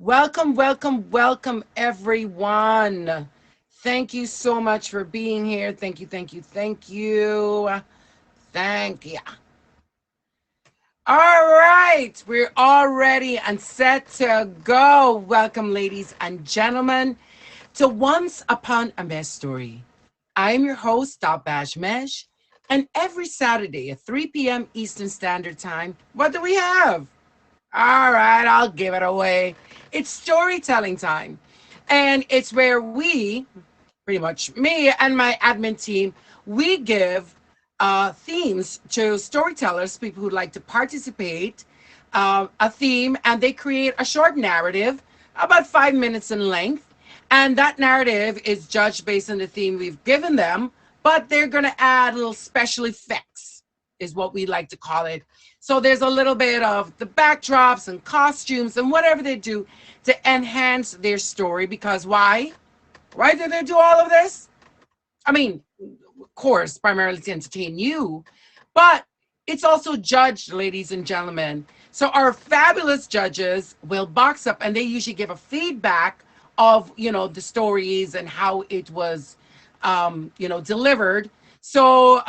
Welcome, welcome, welcome, everyone. Thank you so much for being here. Thank you, thank you, thank you. Thank you. All right, we're all ready and set to go. Welcome, ladies and gentlemen, to Once Upon a Mesh Story. I am your host, Top Bash Mesh, and every Saturday at 3 p.m. Eastern Standard Time, what do we have? All right, I'll give it away. It's storytelling time. And it's where we, pretty much me and my admin team, we give themes to storytellers, people who like to participate, a theme, and they create a short narrative, about 5 minutes in length. And that narrative is judged based on the theme we've given them, but they're going to add little special effects, is what we like to call it. So there's a little bit of the backdrops and costumes and whatever they do to enhance their story. Because why? Why do they do all of this? I mean, of course, primarily to entertain you, but it's also judged, ladies and gentlemen. So our fabulous judges will box up and they usually give a feedback of, the stories and how it was, delivered. So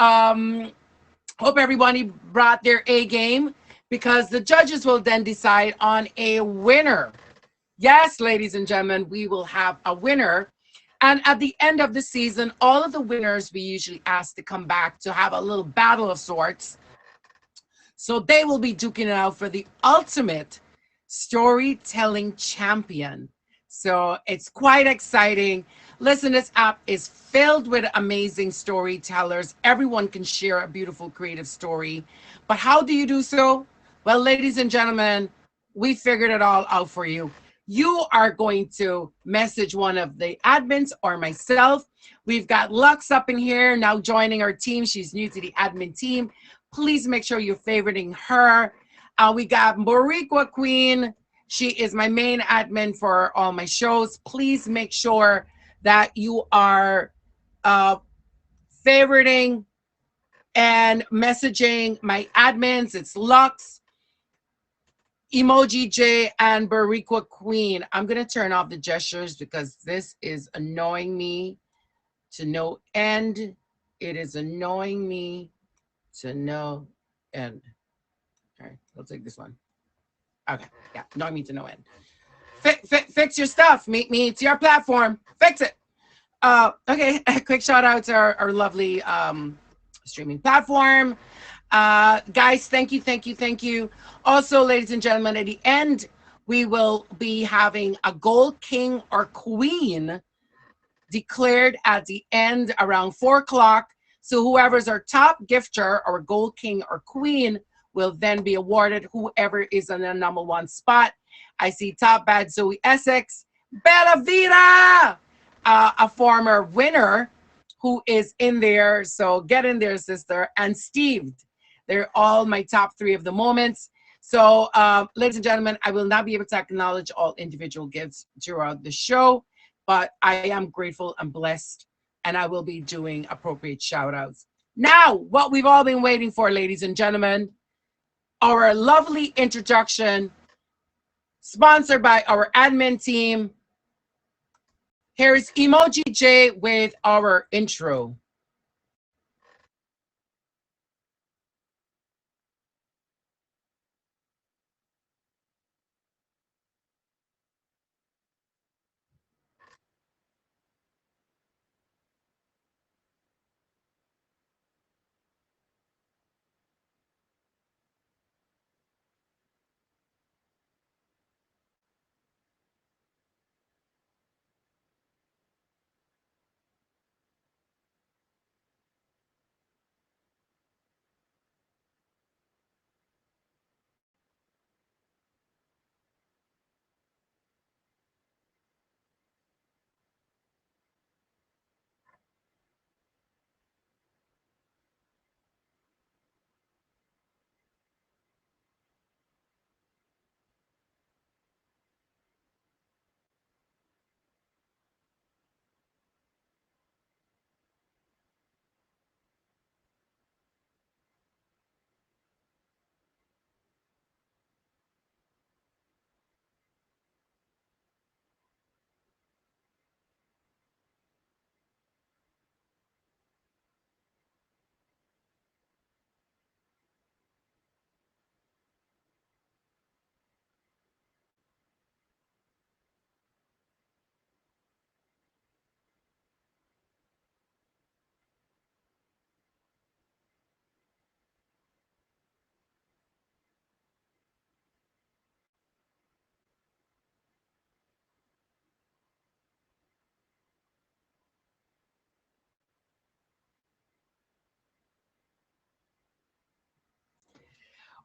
hope everybody brought their A game because the judges will then decide on a winner. Yes, ladies and gentlemen, we will have a winner. And at the end of the season, all of the winners we usually ask to come back to have a little battle of sorts. So they will be duking it out for the ultimate storytelling champion. So it's quite exciting. Listen, this app is filled with amazing storytellers. Everyone can share a beautiful creative story. But how do you do so? Well, ladies and gentlemen, we figured it all out for you. You are going to message one of the admins or myself. We've got Lux up in here now joining our team. She's new to the admin team. Please make sure you're favoriting her. We got Moriqua Queen. She is my main admin for all my shows. Please make sure that you are uh, favoriting and messaging my admins. It's Lux, Emoji J, and Bariqua Queen. I'm going to turn off the gestures because this is annoying me to no end. It is annoying me to no end. All right, we'll take this one. Okay, yeah, annoying me to no end. Fix your stuff. Meet me. It's your platform. Fix it. Okay, a quick shout out to our lovely streaming platform. Guys, thank you, thank you, thank you. Also, ladies and gentlemen, at the end, we will be having a gold king or queen declared at the end around 4 o'clock. So whoever's our top gifter or gold king or queen will then be awarded whoever is in the number one spot. I see Top Bad Zoe Essex, Bella Vita, a former winner who is in there. So get in there, sister. And Steve. They're all my top three of the moments. So, ladies and gentlemen, I will not be able to acknowledge all individual gifts throughout the show, but I am grateful and blessed, and I will be doing appropriate shout outs. Now, what we've all been waiting for, ladies and gentlemen, our lovely introduction, sponsored by our admin team. Here is Emoji J with our intro.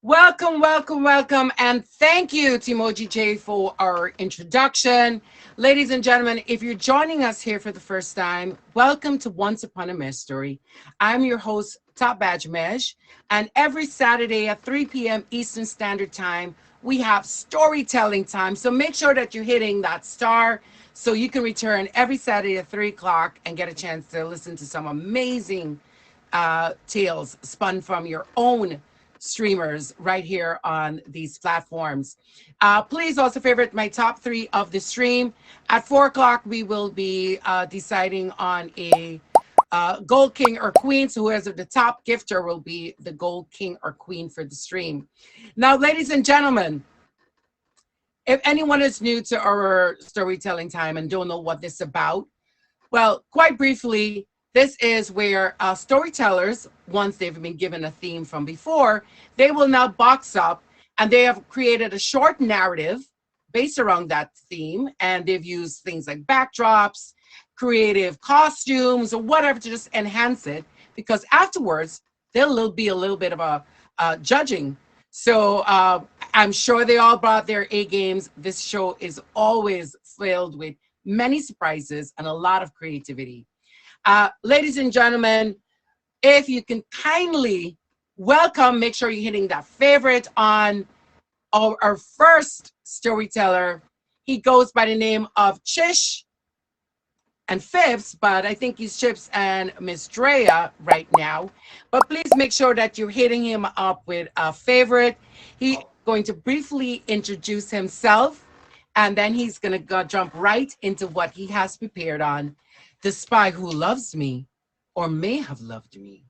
Welcome, welcome, welcome, and thank you to Emoji J for our introduction. Ladies and gentlemen, if you're joining us here for the first time, welcome to Once Upon a Mejstory. I'm your host, Top Badge Mej, and every Saturday at 3 p.m. Eastern Standard Time, we have storytelling time. So make sure that you're hitting that star so you can return every Saturday at 3 o'clock and get a chance to listen to some amazing tales spun from your own streamers right here on these platforms. Please also favorite my top three of the stream. At 4 o'clock, we will be deciding on a gold king or queen. So whoever the top gifter will be the gold king or queen for the stream. Now, ladies and gentlemen, if anyone is new to our storytelling time and don't know what this is about, well, quite briefly, this is where storytellers, once they've been given a theme from before, they will now box up and they have created a short narrative based around that theme. And they've used things like backdrops, creative costumes, or whatever to just enhance it. Because afterwards, there'll be a little bit of a judging. So I'm sure they all brought their A games. This show is always filled with many surprises and a lot of creativity. Ladies and gentlemen, if you can kindly welcome, make sure you're hitting that favorite on our first storyteller. He goes by the name of Chish and Phipps, but I think he's Chips and Miss Drea right now. But please make sure that you're hitting him up with a favorite. He's going to briefly introduce himself, and then he's going to go jump right into what he has prepared on The Spy Who Loves Me or May Have Loved Me.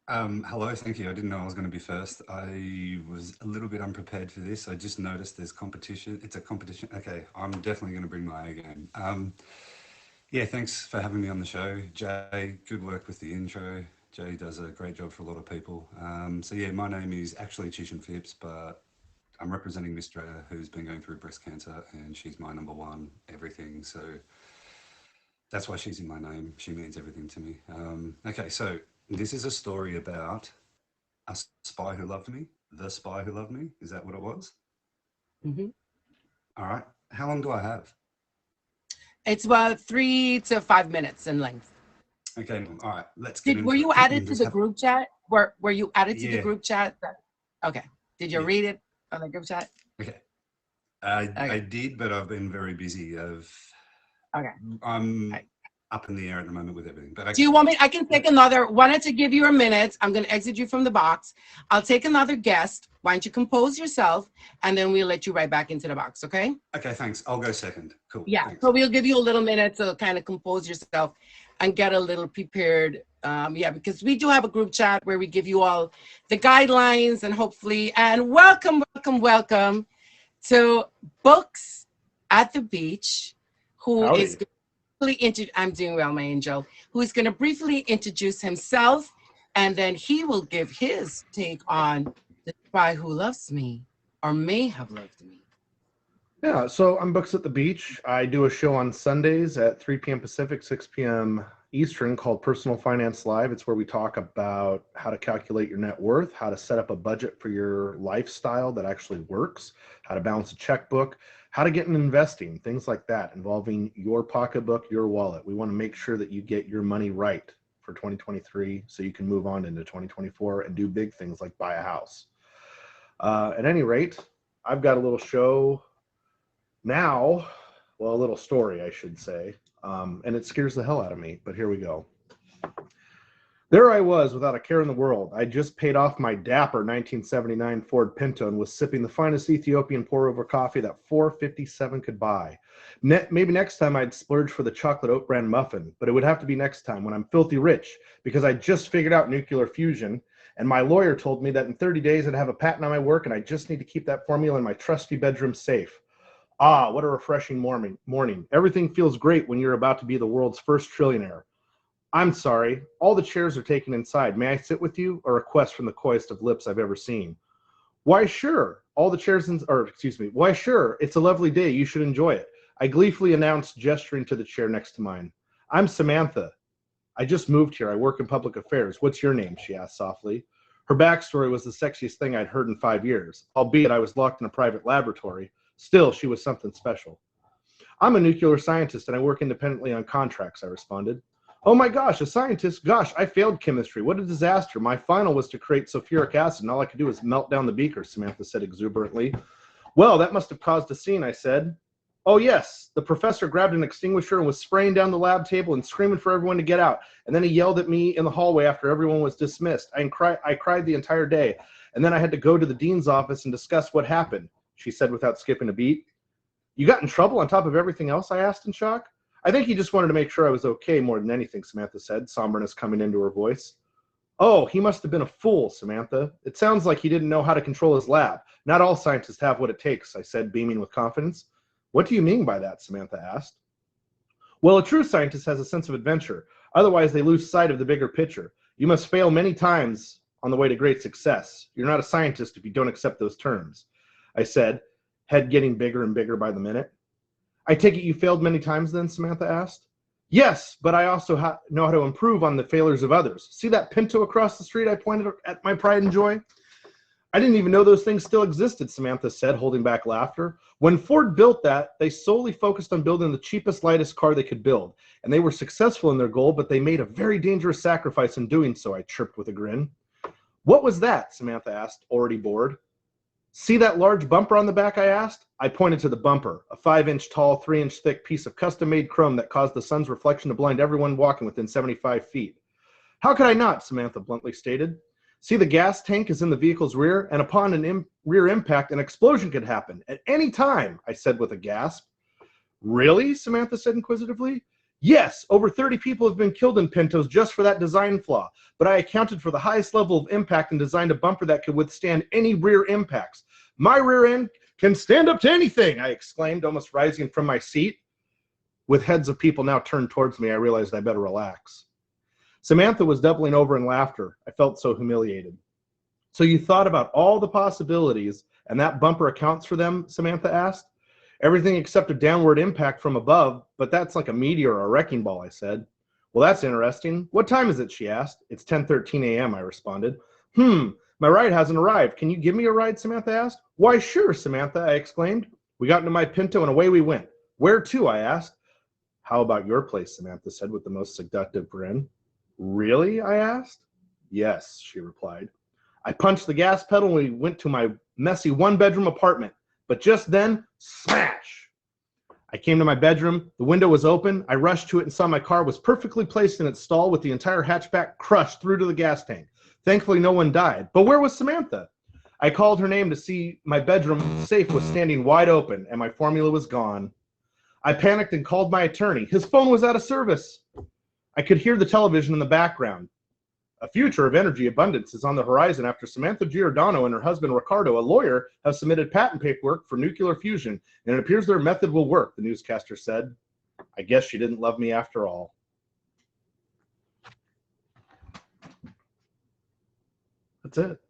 Hello, thank you. I didn't know I was going to be first. I was a little bit unprepared for this. I just noticed there's competition. It's a competition. Okay, I'm definitely going to bring my A game. Yeah, thanks for having me on the show. Jay, good work with the intro. Jay does a great job for a lot of people. So yeah, my name is actually Chishan Phipps, but I'm representing Miss Drea, who's been going through breast cancer, and she's my number one everything. So that's why she's in my name. She means everything to me. Okay, so this is a story about a spy who loved me, the spy who loved me. Is that what it was? Mhm. All right. How long do I have? It's about 3 to 5 minutes in length. Okay, all right. Let's get Did were into you it. added to Just the have, group chat? Were you added to the yeah, group chat? Okay. Did you yeah. read it on the group chat? Okay. I Okay. did, but I've been very busy. Okay. I'm Right. up in the air at the moment with everything. But Do okay. you want me? I can take Let, another. Wanted to give you a minute. I'm going to exit you from the box. I'll take another guest. Why don't you compose yourself, and then we'll let you right back into the box. Okay? okay, thanks. I'll go second. Cool. Yeah. Thanks. So we'll give you a little minute to kind of compose yourself and get a little prepared. Yeah, because we do have a group chat where we give you all the guidelines and hopefully and welcome, welcome, welcome to Books at the Beach, who is Howdy. I'm doing well, my angel, who is going to briefly introduce himself, and then he will give his take on The Spy Who Loves Me or May Have Loved Me. Yeah, so I'm Books at the Beach. I do a show on Sundays at 3 p.m. Pacific, 6 p.m. Eastern called Personal Finance Live. It's where we talk about how to calculate your net worth, how to set up a budget for your lifestyle that actually works, how to balance a checkbook, how to get in investing, things like that involving your pocketbook, your wallet. We want to make sure that you get your money right for 2023 so you can move on into 2024 and do big things like buy a house. At any rate, I've got a little show now, well, a little story, I should say, and it scares the hell out of me, but here we go. There I was without a care in the world. I just paid off my dapper 1979 Ford Pinto and was sipping the finest Ethiopian pour-over coffee that 457 could buy. Maybe next time I'd splurge for the chocolate oat bran muffin, but it would have to be next time when I'm filthy rich because I just figured out nuclear fusion, and my lawyer told me that in 30 days I'd have a patent on my work, and I just need to keep that formula in my trusty bedroom safe. Ah, what a refreshing morning. Everything feels great when you're about to be the world's first trillionaire. I'm sorry, all the chairs are taken inside. May I sit with you? A request from the coyest of lips I've ever seen. Why, sure. Why, sure. It's a lovely day. You should enjoy it. I gleefully announced, gesturing to the chair next to mine. I'm Samantha. I just moved here. I work in public affairs. What's your name? She asked softly. Her backstory was the sexiest thing I'd heard in 5 years, albeit I was locked in a private laboratory. Still, she was something special. I'm a nuclear scientist and I work independently on contracts, I responded. Oh my gosh, a scientist? Gosh, I failed chemistry. What a disaster. My final was to create sulfuric acid and all I could do was melt down the beaker, Samantha said exuberantly. Well, that must have caused a scene, I said. Oh yes, the professor grabbed an extinguisher and was spraying down the lab table and screaming for everyone to get out. And then he yelled at me in the hallway after everyone was dismissed. I cried the entire day. And then I had to go to the dean's office and discuss what happened, she said without skipping a beat. You got in trouble on top of everything else? I asked in shock. I think he just wanted to make sure I was okay more than anything, Samantha said, somberness coming into her voice. Oh, he must have been a fool, Samantha. It sounds like he didn't know how to control his lab. Not all scientists have what it takes, I said, beaming with confidence. What do you mean by that? Samantha asked. Well, a true scientist has a sense of adventure. Otherwise, they lose sight of the bigger picture. You must fail many times on the way to great success. You're not a scientist if you don't accept those terms, I said, head getting bigger and bigger by the minute. I take it you failed many times then, Samantha asked. Yes, but I also know how to improve on the failures of others. See that Pinto across the street? I pointed at my pride and joy. I didn't even know those things still existed, Samantha said, holding back laughter. When Ford built that, they solely focused on building the cheapest, lightest car they could build. And they were successful in their goal, but they made a very dangerous sacrifice in doing so, I chirped with a grin. What was that? Samantha asked, already bored. See that large bumper on the back, I asked? I pointed to the bumper, a 5-inch tall, 3-inch thick piece of custom-made chrome that caused the sun's reflection to blind everyone walking within 75 feet. How could I not? Samantha bluntly stated. See, the gas tank is in the vehicle's rear, and upon an rear impact, an explosion could happen at any time, I said with a gasp. Really? Samantha said inquisitively. Yes, over 30 people have been killed in Pintos just for that design flaw, but I accounted for the highest level of impact and designed a bumper that could withstand any rear impacts. My rear end can stand up to anything, I exclaimed, almost rising from my seat. With heads of people now turned towards me, I realized I better relax. Samantha was doubling over in laughter. I felt so humiliated. So you thought about all the possibilities, and that bumper accounts for them? Samantha asked. Everything except a downward impact from above, but that's like a meteor or a wrecking ball, I said. Well, that's interesting. What time is it? She asked. It's 10:13 a.m., I responded. My ride hasn't arrived. Can you give me a ride? Samantha asked. Why, sure, Samantha, I exclaimed. We got into my Pinto and away we went. Where to? I asked. How about your place? Samantha said with the most seductive grin. Really? I asked. Yes, she replied. I punched the gas pedal and we went to my messy one-bedroom apartment. But just then, smash! I came to my bedroom. The window was open. I rushed to it and saw my car was perfectly placed in its stall with the entire hatchback crushed through to the gas tank. Thankfully, no one died. But where was Samantha? I called her name to see my bedroom safe was standing wide open, and my formula was gone. I panicked and called my attorney. His phone was out of service. I could hear the television in the background. A future of energy abundance is on the horizon after Samantha Giordano and her husband Ricardo, a lawyer, have submitted patent paperwork for nuclear fusion, and it appears their method will work, the newscaster said. I guess she didn't love me after all. That's it.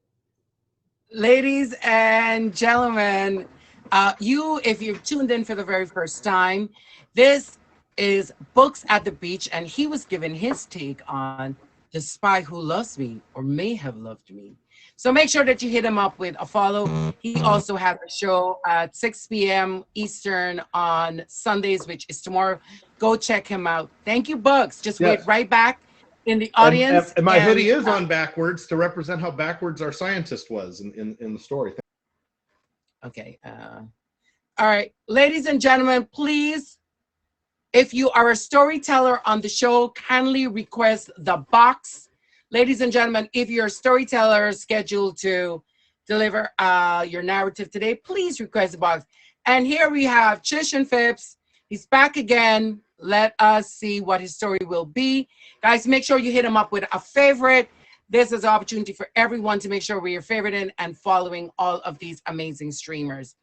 Ladies and gentlemen, if you've tuned in for the very first time, this is Books at the Beach, and he was given his take on The Spy Who Loves Me or May Have Loved Me. So make sure that you hit him up with a follow. He also has a show at 6 p.m. Eastern on Sundays, which is tomorrow. Go check him out. Thank you, Bugs. Just wait right back in the audience. And my hoodie is on backwards to represent how backwards our scientist was in the story. Okay. All right. Ladies and gentlemen, please, if you are a storyteller on the show, kindly request the box. Ladies and gentlemen, if you're a storyteller scheduled to deliver your narrative today, please request the box. And here we have Chish and Phipps. He's back again. Let us see what his story will be. Guys, make sure you hit him up with a favorite. This is an opportunity for everyone to make sure we're favoriting and following all of these amazing streamers.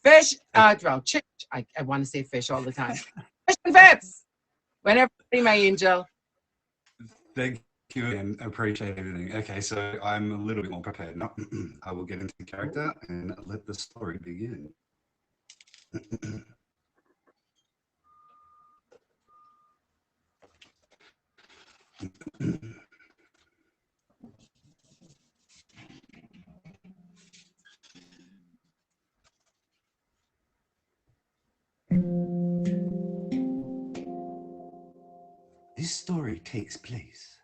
Fish, Chish, I want to say fish all the time. Fish and Phipps, whenever, my angel. Thank you and appreciate everything. Okay, so I'm a little bit more prepared now. I will get into character and let the story begin. This story takes place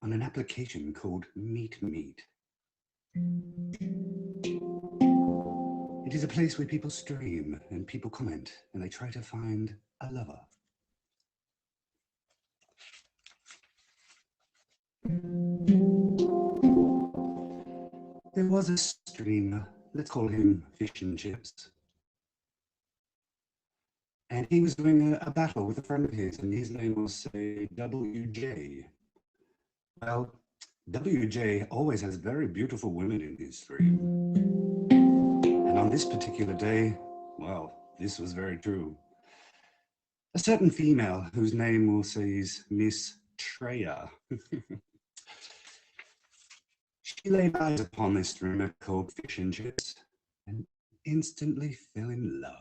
on an application called Meet Meet. It is a place where people stream and people comment and they try to find a lover. There was a streamer, let's call him Fish and Chips. And he was doing a battle with a friend of his, and his name was, say, WJ. Well, WJ always has very beautiful women in his stream. And on this particular day, well, this was very true. A certain female, whose name we'll say is Miss Treya, she laid eyes upon this streamer called Fish and Chips and instantly fell in love.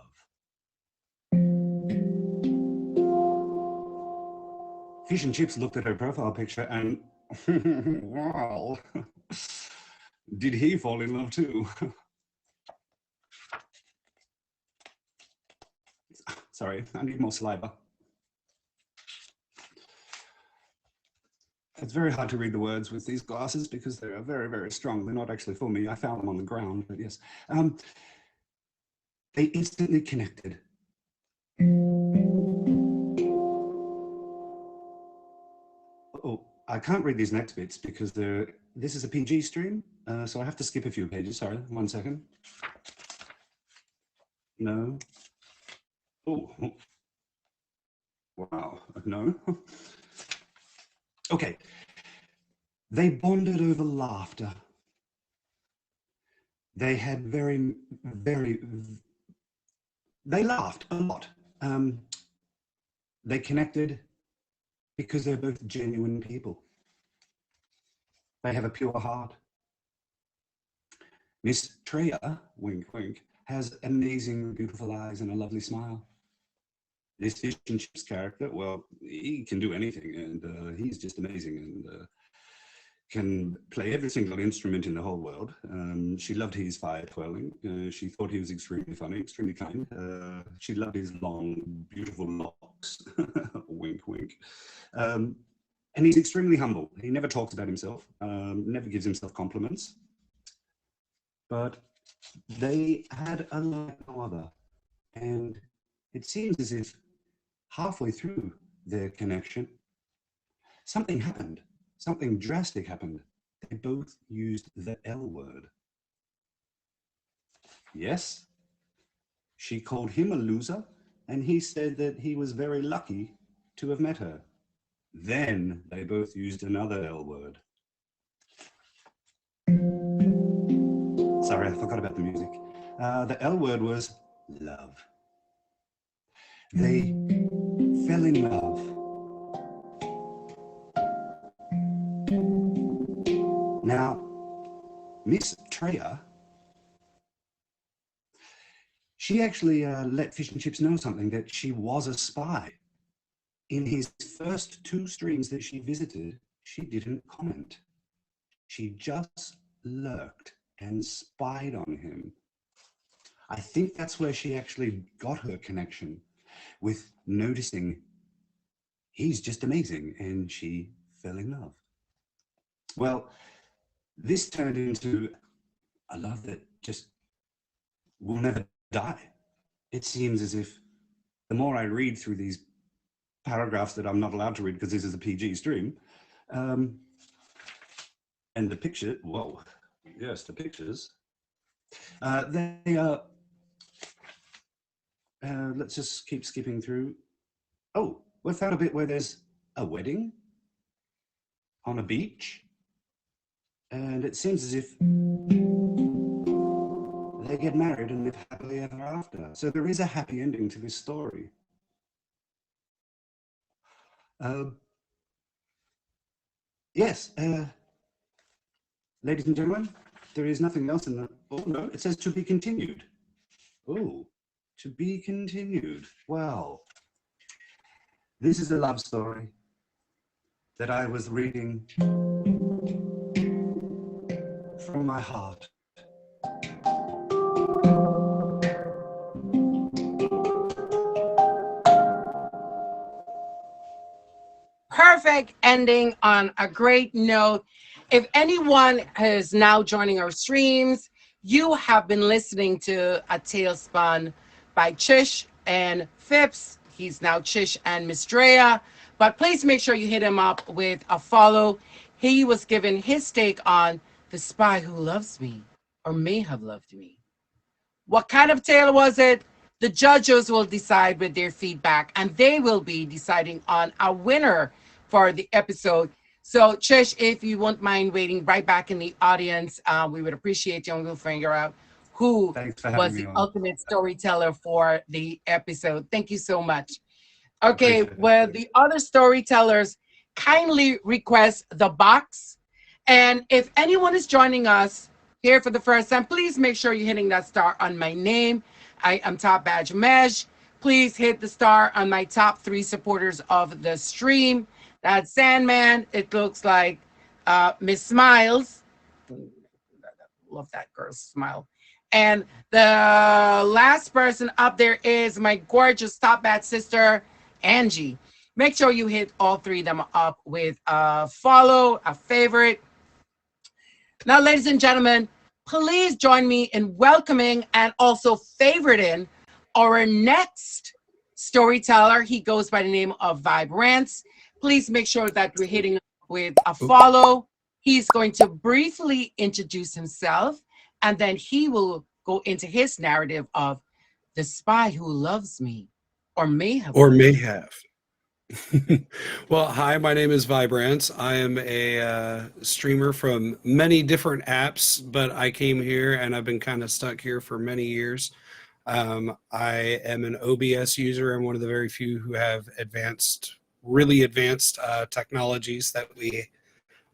Fish and Chips looked at her profile picture and, wow, did he fall in love too? Sorry, I need more saliva. It's very hard to read the words with these glasses because they are very, very strong. They're not actually for me. I found them on the ground, but yes. They instantly connected. Oh, I can't read these next bits because this is a PG stream, so I have to skip a few pages. Sorry, 1 second. No. Oh, wow, no. Okay, they bonded over laughter. They had they laughed a lot. They connected because they're both genuine people. They have a pure heart. Miss Treya, wink, wink, has amazing, beautiful eyes and a lovely smile. This Fish and Chips character, well, he can do anything, and he's just amazing, and can play every single instrument in the whole world. She loved his fire twirling. She thought he was extremely funny, extremely kind. She loved his long, beautiful locks. Wink, wink. And he's extremely humble. He never talks about himself, never gives himself compliments. But they had a like no other. And it seems as if halfway through their connection, something happened. Something drastic happened. They both used the L word. Yes, she called him a loser, and he said that he was very lucky to have met her. Then they both used another L word. Sorry, I forgot about the music. The L word was love. They fell in love. Now, Miss Treya, she actually let Fish and Chips know something, that she was a spy. In his first 2 streams that she visited, she didn't comment. She just lurked and spied on him. I think that's where she actually got her connection, with noticing he's just amazing, and she fell in love. Well, this turned into a love that just will never die. It seems as if the more I read through these paragraphs that I'm not allowed to read because this is a PG stream, and the picture, whoa, yes, the pictures, they are, let's just keep skipping through. Oh, we found a bit where there's a wedding on a beach. And it seems as if they get married and live happily ever after. So there is a happy ending to this story. Yes, ladies and gentlemen, there is nothing else in the, oh no, it says to be continued. Oh, to be continued. Well, this is a love story that I was reading from my heart. perfect ending on a great note. If anyone is now joining our streams, you have been listening to A Tailspun by Chish and Phipps. He's now Chish and Mistrea. But please make sure you hit him up with a follow. He was given his take on The Spy Who Loves Me or May Have Loved Me. What kind of tale was it? The judges will decide with their feedback, and they will be deciding on a winner for the episode. So, Trish, if you won't mind waiting right back in the audience, we would appreciate you, and we'll figure out who Thanks for having was me the on. ultimate storyteller for the episode. Thank you so much. Okay, Appreciate it. well, the other storytellers kindly request the box. And if anyone is joining us here for the first time, please make sure you're hitting that star on my name. I am Top Badge Mesh. Please hit the star on my top 3 supporters of the stream. That's Sandman. It looks like Miss Smiles. Love that girl's smile. And the last person up there is my gorgeous Top Bat sister, Angie. Make sure you hit all 3 of them up with a follow, a favorite. Now, ladies and gentlemen, please join me in welcoming and also favoriting our next storyteller. He goes by the name of Vibrance. Please make sure that we're hitting with a follow. He's going to briefly introduce himself, and then he will go into his narrative of The Spy Who Loves Me, or may have. Or may have. Well, hi, my name is Vibrance. I am a streamer from many different apps, but I came here and I've been kind of stuck here for many years. I am an OBS user. I'm one of the very few who have really advanced technologies that we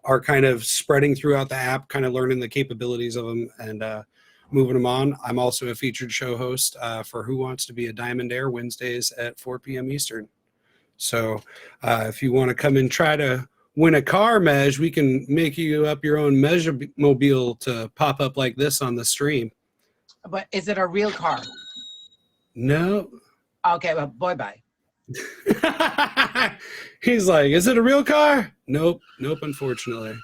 are kind of spreading throughout the app, kind of learning the capabilities of them and moving them on. I'm also a featured show host for Who Wants to Be a Diamond Heir, Wednesdays at 4 p.m. Eastern. So if you want to come and try to win a car, Mej, we can make you up your own Mejmobile to pop up like this on the stream. But is it a real car? No. Okay, well, bye. He's like, is it a real car? Nope, unfortunately.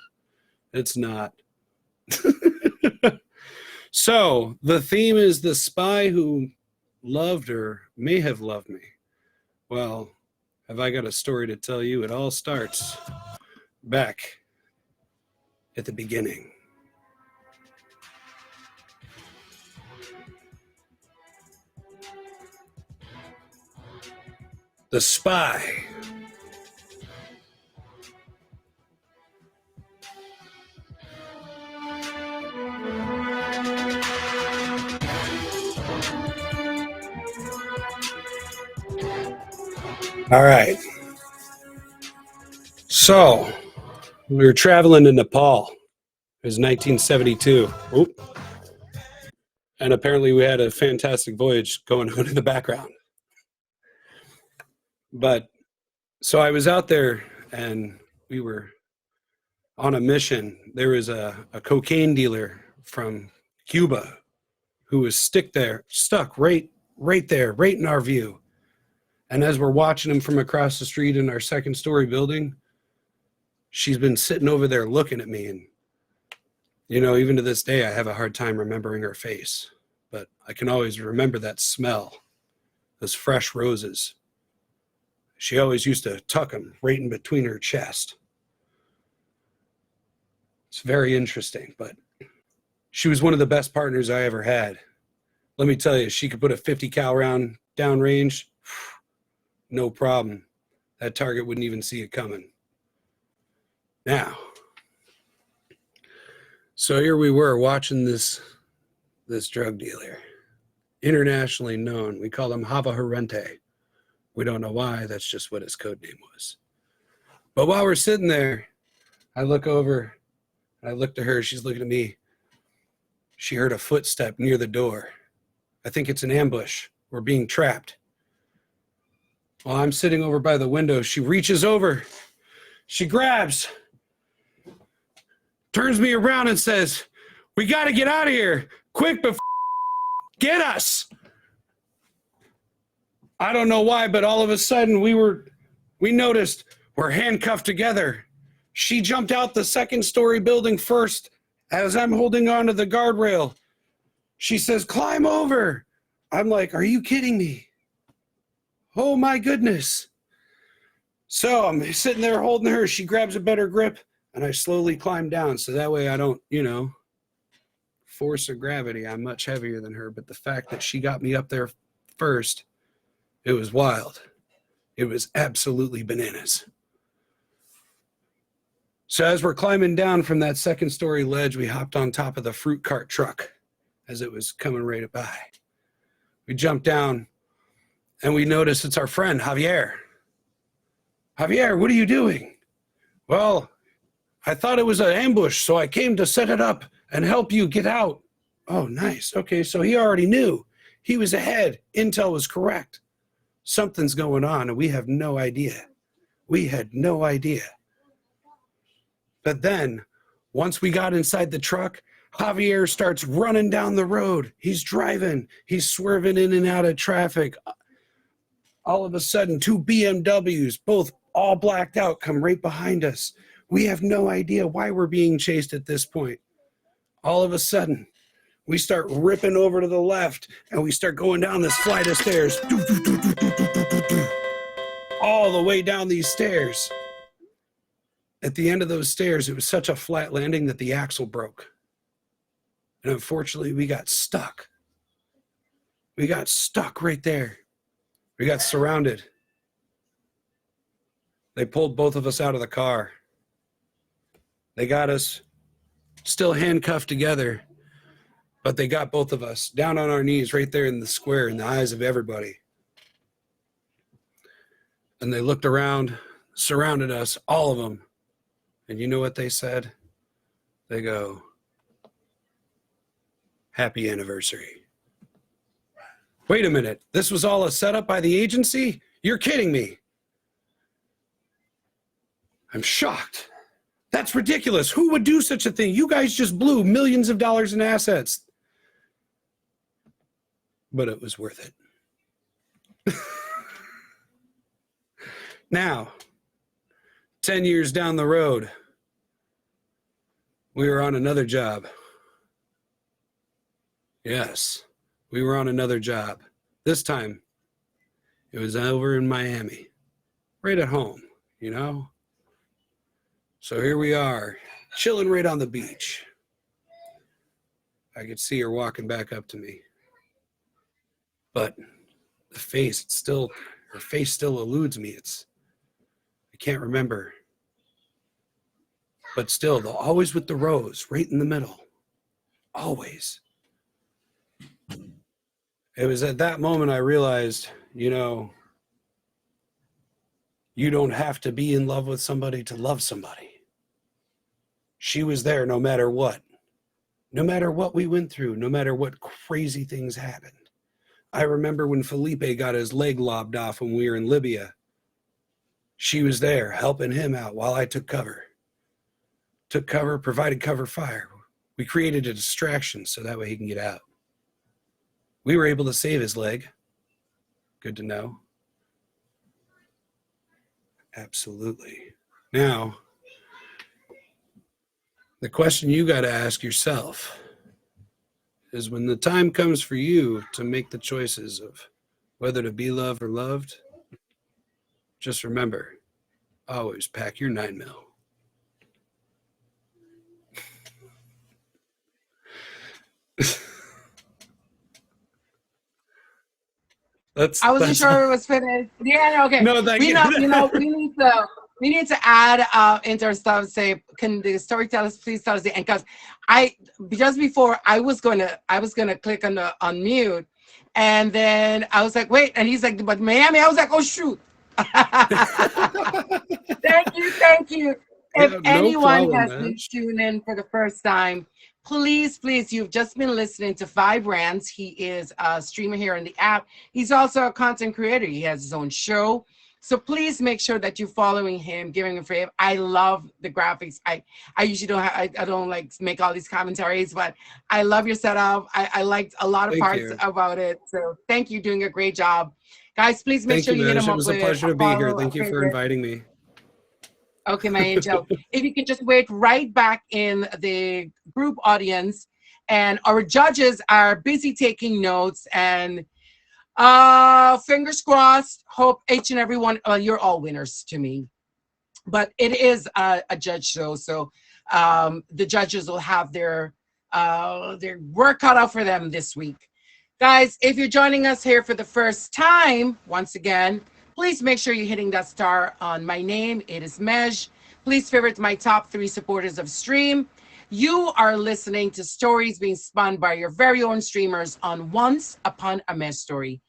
It's not. So the theme is the spy who loved or may have loved me. Well, have I got a story to tell you? It all starts back at the beginning. The spy. All right. So we were traveling to Nepal. It was 1972. Oop. And apparently we had a fantastic voyage going on in the background. But so I was out there and we were on a mission. There was a cocaine dealer from Cuba who was stuck right there, right in our view. And as we're watching him from across the street in our second story building, she's been sitting over there looking at me. And, you know, even to this day, I have a hard time remembering her face. But I can always remember that smell, those fresh roses. She always used to tuck them right in between her chest. It's very interesting, but she was one of the best partners I ever had. Let me tell you, she could put a 50 cal round down range. No problem. That target wouldn't even see it coming. Now, so here we were watching this drug dealer, internationally known. We call him Hava Horrente. We don't know why. That's just what his code name was. But while we're sitting there, I look over, and I look to her. She's looking at me. She heard a footstep near the door. I think it's an ambush. We're being trapped. While I'm sitting over by the window, she reaches over. She grabs, turns me around and says, "We got to get out of here. Quick, before get us." I don't know why, but all of a sudden we noticed We're handcuffed together. She jumped out the second-story building first as I'm holding onto the guardrail. She says, climb over. I'm like, are you kidding me? Oh my goodness. So I'm sitting there holding her. She grabs a better grip and I slowly climb down. So that way I don't, force of gravity. I'm much heavier than her. But the fact that she got me up there first, it was wild. It was absolutely bananas. So as we're climbing down from that second-story ledge, we hopped on top of the fruit cart truck as it was coming right by. We jumped down, and we noticed it's our friend, Javier. Javier, what are you doing? Well, I thought it was an ambush, so I came to set it up and help you get out. Oh, nice. Okay, so he already knew. He was ahead. Intel was correct. Something's going on, and we have no idea. We had no idea. But then, once we got inside the truck, Javier starts running down the road. He's driving. He's swerving in and out of traffic. All of a sudden, 2 BMWs, both all blacked out, come right behind us. We have no idea why we're being chased at this point. All of a sudden, we start ripping over to the left, and we start going down this flight of stairs. All the way down these stairs. At the end of those stairs, it was such a flat landing that the axle broke. And unfortunately, we got stuck. We got stuck right there. We got surrounded. They pulled both of us out of the car. They got us still handcuffed together, but they got both of us down on our knees right there in the square in the eyes of everybody. And they looked around, surrounded us, all of them. And you know what they said? They go, happy anniversary. Wait a minute. This was all a setup by the agency? You're kidding me. I'm shocked. That's ridiculous. Who would do such a thing? You guys just blew millions of dollars in assets. But it was worth it. Now, 10 years down the road, we were on another job. Yes, we were on another job. This time, it was over in Miami, right at home, So here we are, chilling right on the beach. I could see her walking back up to me. But the face, her face still eludes me. I can't remember. But still, though, always with the rose, right in the middle. Always. It was at that moment I realized, you don't have to be in love with somebody to love somebody. She was there no matter what. No matter what we went through, no matter what crazy things happened. I remember when Felipe got his leg lobbed off when we were in Libya. She was there helping him out while I took cover. Took cover, provided cover fire. We created a distraction so that way he can get out. We were able to save his leg. Good to know. Absolutely. Now, the question you got to ask yourself is when the time comes for you to make the choices of whether to be loved or loved, just remember, always pack your 9mm. I wasn't sure it was finished. Yeah, okay. No, thank you. We need to add into our stuff. Say, can the storytellers please tell us the end? Because just before I was gonna click on the unmute, and then I was like, wait, and he's like, but Miami. I was like, oh shoot. Thank you. If anyone has been tuning in for the first time, please, you've just been listening to Vibrance. He is a streamer here on the app. He's also a content creator. He has his own show. So please make sure that you're following him, giving him favor. I love the graphics. I usually don't I don't like make all these commentaries, but I love your setup. I liked a lot of parts about it. So thank you, doing a great job. Guys, please make sure you hit him up. It was a pleasure to be here. Thank you for inviting me. Okay, my angel. If you could just wait right back in the group audience, and our judges are busy taking notes. And fingers crossed. Hope each and every one. You're all winners to me, but it is a judge show, so the judges will have their work cut out for them this week. Guys, if you're joining us here for the first time, once again, please make sure you're hitting that star on my name. It is Mej. Please favorite my top 3 supporters of stream. You are listening to stories being spun by your very own streamers on Once Upon a Mejstory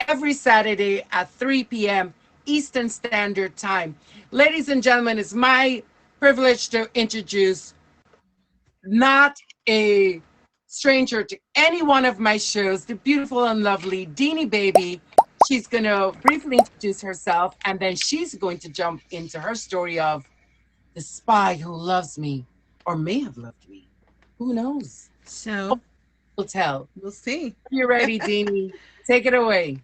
every Saturday at 3 p.m. Eastern Standard Time. Ladies and gentlemen, it's my privilege to introduce not a stranger to any one of my shows, the beautiful and lovely Deanie Baby. She's going to briefly introduce herself, and then she's going to jump into her story of the spy who loves me or may have loved me. Who knows? So We'll tell. we'll see. You ready, Deanie? Take it away.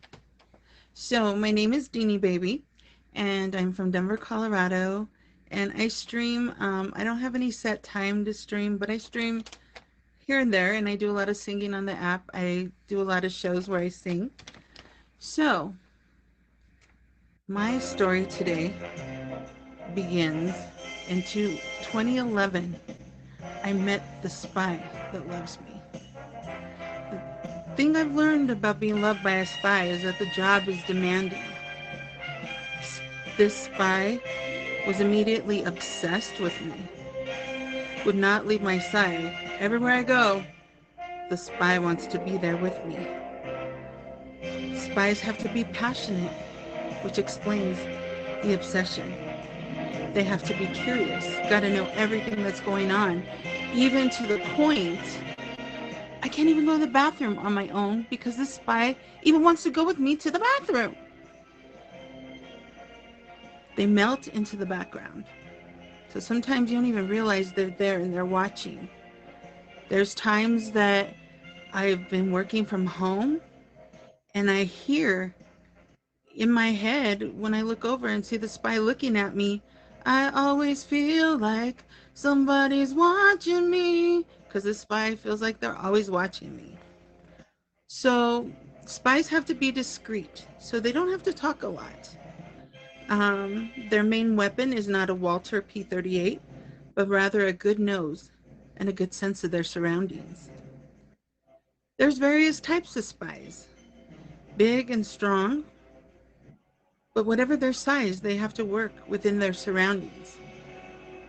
So my name is Deanie Baby, and I'm from Denver, Colorado. And I stream. I don't have any set time to stream, but I stream here and there, and I do a lot of singing on the app. I do a lot of shows where I sing. So my story today begins in 2011. I met the spy that loves me. The thing I've learned about being loved by a spy is that the job is demanding. This spy was immediately obsessed with me, would not leave my side. Everywhere I go, the spy wants to be there with me. Spies have to be passionate, which explains the obsession. They have to be curious, got to know everything that's going on, even to the point I can't even go to the bathroom on my own because this spy even wants to go with me to the bathroom. They melt into the background. So sometimes you don't even realize they're there and they're watching. There's times that I've been working from home and I hear in my head when I look over and see the spy looking at me, I always feel like somebody's watching me, because the spy feels like they're always watching me. So spies have to be discreet, so they don't have to talk a lot. Their main weapon is not a Walter P-38, but rather a good nose and a good sense of their surroundings. There's various types of spies, big and strong, but whatever their size, they have to work within their surroundings.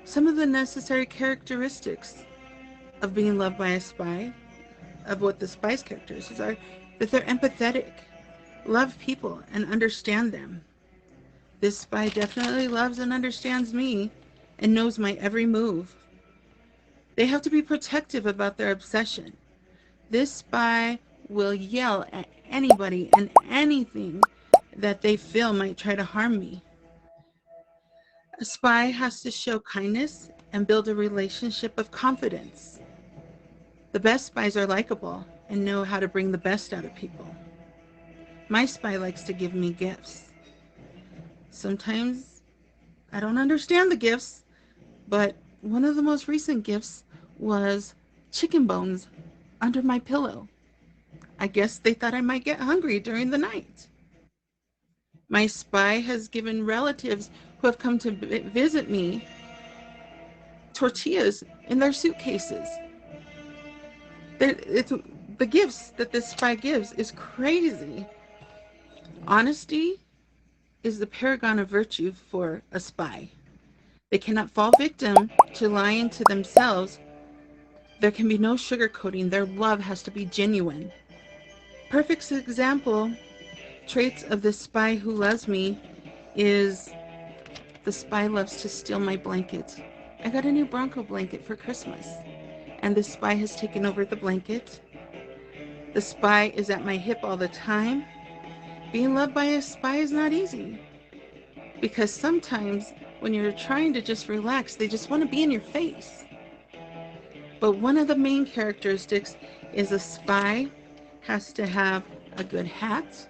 Some of the necessary characteristics of being loved by a spy, of what the spy's characteristics are, that they're empathetic, love people, and understand them. This spy definitely loves and understands me and knows my every move. They have to be protective about their obsession. This spy will yell at anybody and anything that they feel might try to harm me. A spy has to show kindness and build a relationship of confidence. The best spies are likable and know how to bring the best out of people. My spy likes to give me gifts. Sometimes I don't understand the gifts, but one of the most recent gifts was chicken bones under my pillow. I guess they thought I might get hungry during the night. My spy has given relatives who have come to visit me tortillas in their suitcases. The gifts that this spy gives is crazy. Honesty is the paragon of virtue for a spy. They cannot fall victim to lying to themselves. There can be no sugarcoating. Their love has to be genuine. Perfect example, traits of this spy who loves me is the spy loves to steal my blanket. I got a new Bronco blanket for Christmas, and the spy has taken over the blanket. The spy is at my hip all the time. Being loved by a spy is not easy, because sometimes when you're trying to just relax, they just want to be in your face. But one of the main characteristics is a spy has to have a good hat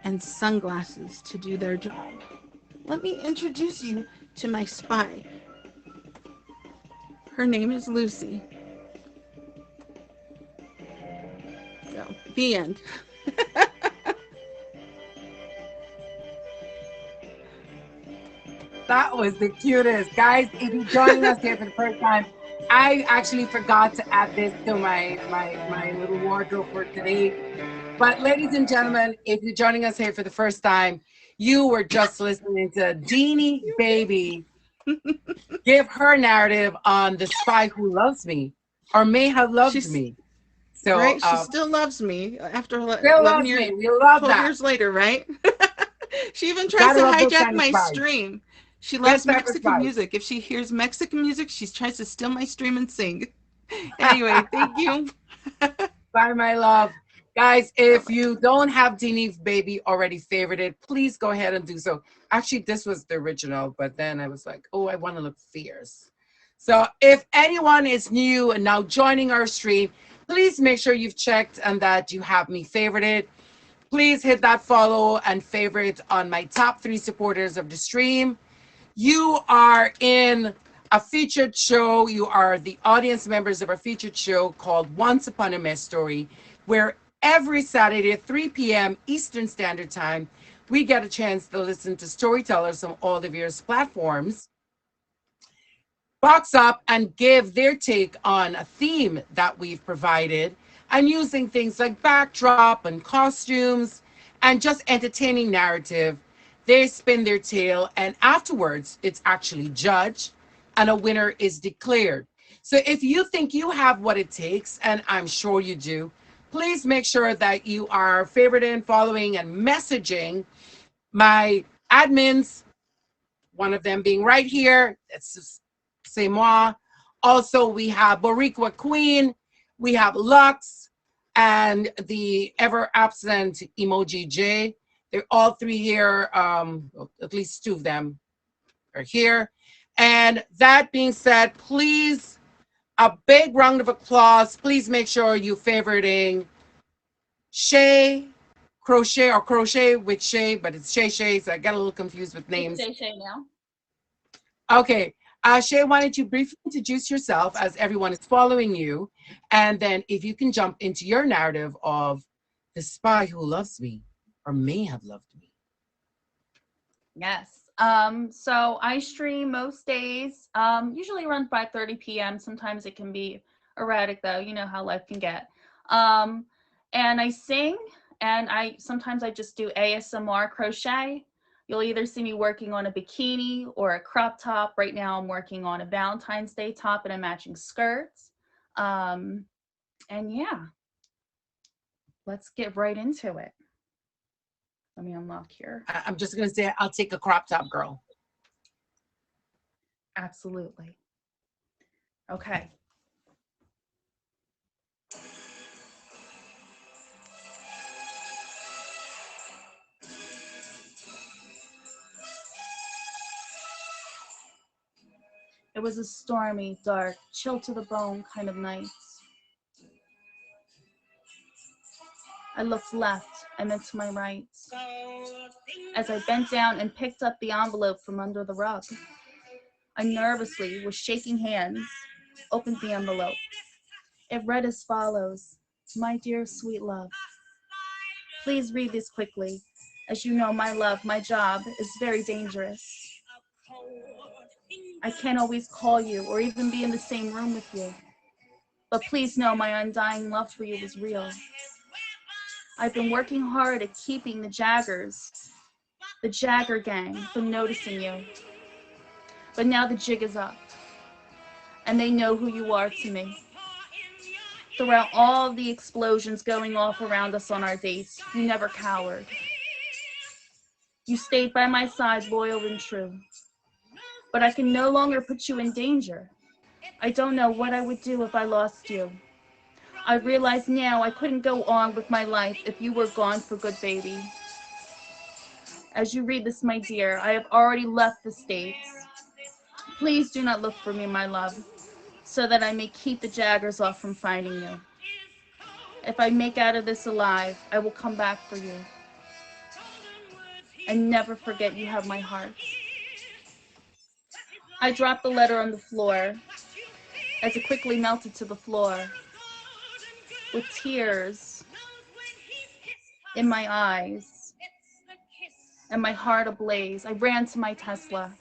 and sunglasses to do their job. Let me introduce you to my spy. Her name is Lucy. So, the end. That was the cutest. Guys, if you're joining us here for the first time, I actually forgot to add this to my little wardrobe for today. But ladies and gentlemen, if you're joining us here for the first time, you were just listening to Deanie Baby give her narrative on the spy who loves me or may have loved She's me. So right. She still loves me after still 11 loves years, me. We love 12 that. years later, right? She even tries Gotta to love those hijack kind of my spies. stream. She Best loves type of Mexican spies. music. If she hears Mexican music, she tries to steal my stream and sing. Anyway, thank you. Bye, my love. Guys, Bye if bye. you don't have Deanie Baby already favorited, please go ahead and do so. Actually, this was the original, but then I was like, oh, I want to look fierce. So if anyone is new and now joining our stream, please make sure you've checked and that you have me favorited. Please hit that follow and favorite on my top 3 supporters of the stream. You are in a featured show. You are the audience members of our featured show called Once Upon a Mejstory, where every Saturday at 3 p.m. Eastern Standard Time, we get a chance to listen to storytellers on all the various platforms box up and give their take on a theme that we've provided and using things like backdrop and costumes and just entertaining narrative. They spin their tale and afterwards it's actually judged and a winner is declared. So if you think you have what it takes, and I'm sure you do, please make sure that you are favoriting, following, and messaging my admins, one of them being right here. C'est moi. Also, we have Boricua Queen, we have Lux, and the ever absent Emoji J. They're all 3 here. At least 2 of them are here. And that being said, please, a big round of applause. Please make sure you favoriting Shay Crochet or Crochet with Shay, but it's Shay Shay, so I got a little confused with names. It's Shay now. Okay. Shay, why don't you briefly introduce yourself as everyone is following you? And then if you can jump into your narrative of the spy who loves me or may have loved me. Yes. So I stream most days, usually around 5:30 p.m. Sometimes it can be erratic though. You know how life can get. And I sing, and sometimes I just do ASMR crochet. You'll either see me working on a bikini or a crop top. Right now I'm working on a Valentine's Day top and a matching skirt. And yeah, let's get right into it. Let me unlock here. I'm just going to say, I'll take a crop top, girl. Absolutely. Okay. It was a stormy, dark, chill to the bone kind of night. I looked left and then to my right as I bent down and picked up the envelope from under the rug. I nervously, with shaking hands, opened the envelope. It read as follows: My dear sweet love, please read this quickly. As you know, my love, my job is very dangerous. I can't always call you or even be in the same room with you. But please know my undying love for you is real. I've been working hard at keeping the Jaggers, the Jagger gang, from noticing you. But now the jig is up, and they know who you are to me. Throughout all the explosions going off around us on our dates, you never cowered. You stayed by my side, loyal and true. But I can no longer put you in danger. I don't know what I would do if I lost you. I realize now I couldn't go on with my life if you were gone for good, baby. As you read this, my dear, I have already left the States. Please do not look for me, my love, so that I may keep the Jaggers off from finding you. If I make out of this alive, I will come back for you. And never forget you have my heart. I dropped the letter on the floor as it quickly melted to the floor. With tears in my eyes and my heart ablaze, I ran to my Tesla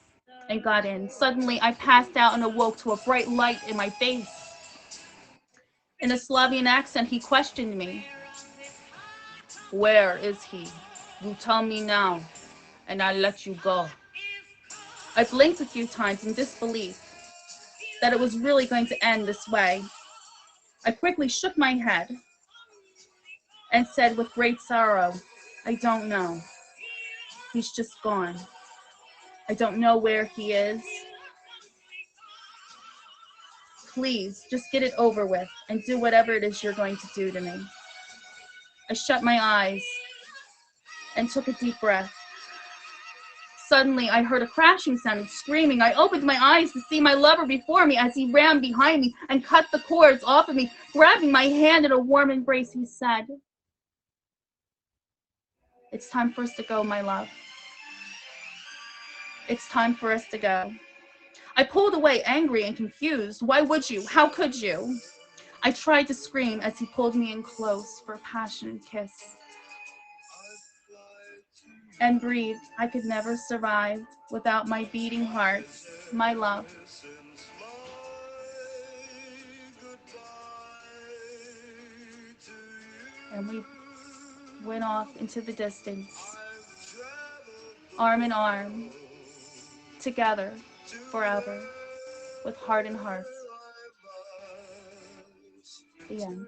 and got in. Suddenly, I passed out and awoke to a bright light in my face. In a Slavian accent, he questioned me. Where is he? You tell me now, and I'll let you go. I blinked a few times in disbelief that it was really going to end this way. I quickly shook my head and said with great sorrow, I don't know. He's just gone. I don't know where he is. Please, just get it over with and do whatever it is you're going to do to me. I shut my eyes and took a deep breath. Suddenly, I heard a crashing sound and screaming. I opened my eyes to see my lover before me as he ran behind me and cut the cords off of me. Grabbing my hand in a warm embrace, he said, it's time for us to go, my love. It's time for us to go. I pulled away, angry and confused. Why would you? How could you? I tried to scream as he pulled me in close for a passionate kiss. And breathe. I could never survive without my beating heart, my love. And we went off into the distance, arm in arm, together, forever, with heart and heart. The end.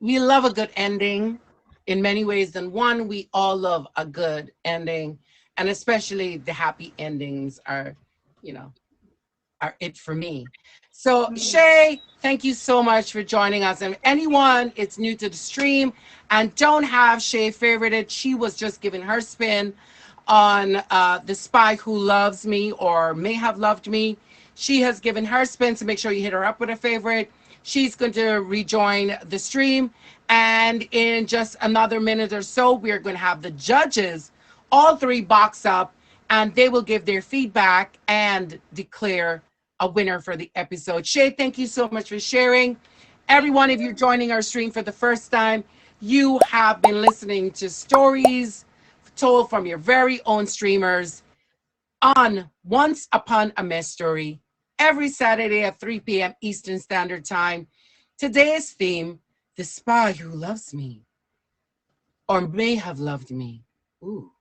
We love a good ending in many ways. And one, we all love a good ending. And especially the happy endings are, you know, are it for me. So Shay, thank you so much for joining us. And anyone it's new to the stream and don't have Shay favorited, she was just giving her spin on The Spy Who Loves Me or May Have Loved Me. She has given her spin, so make sure you hit her up with a favorite. She's going to rejoin the stream. And in just another minute or so, we're going to have the judges, all three box up, and they will give their feedback and declare a winner for the episode. Shay, thank you so much for sharing. Everyone, if you're joining our stream for the first time, you have been listening to stories told from your very own streamers on Once Upon a Mejstory every Saturday at 3 p.m. Eastern Standard Time. Today's theme, The Spy Who Loves Me or May Have Loved Me. Ooh.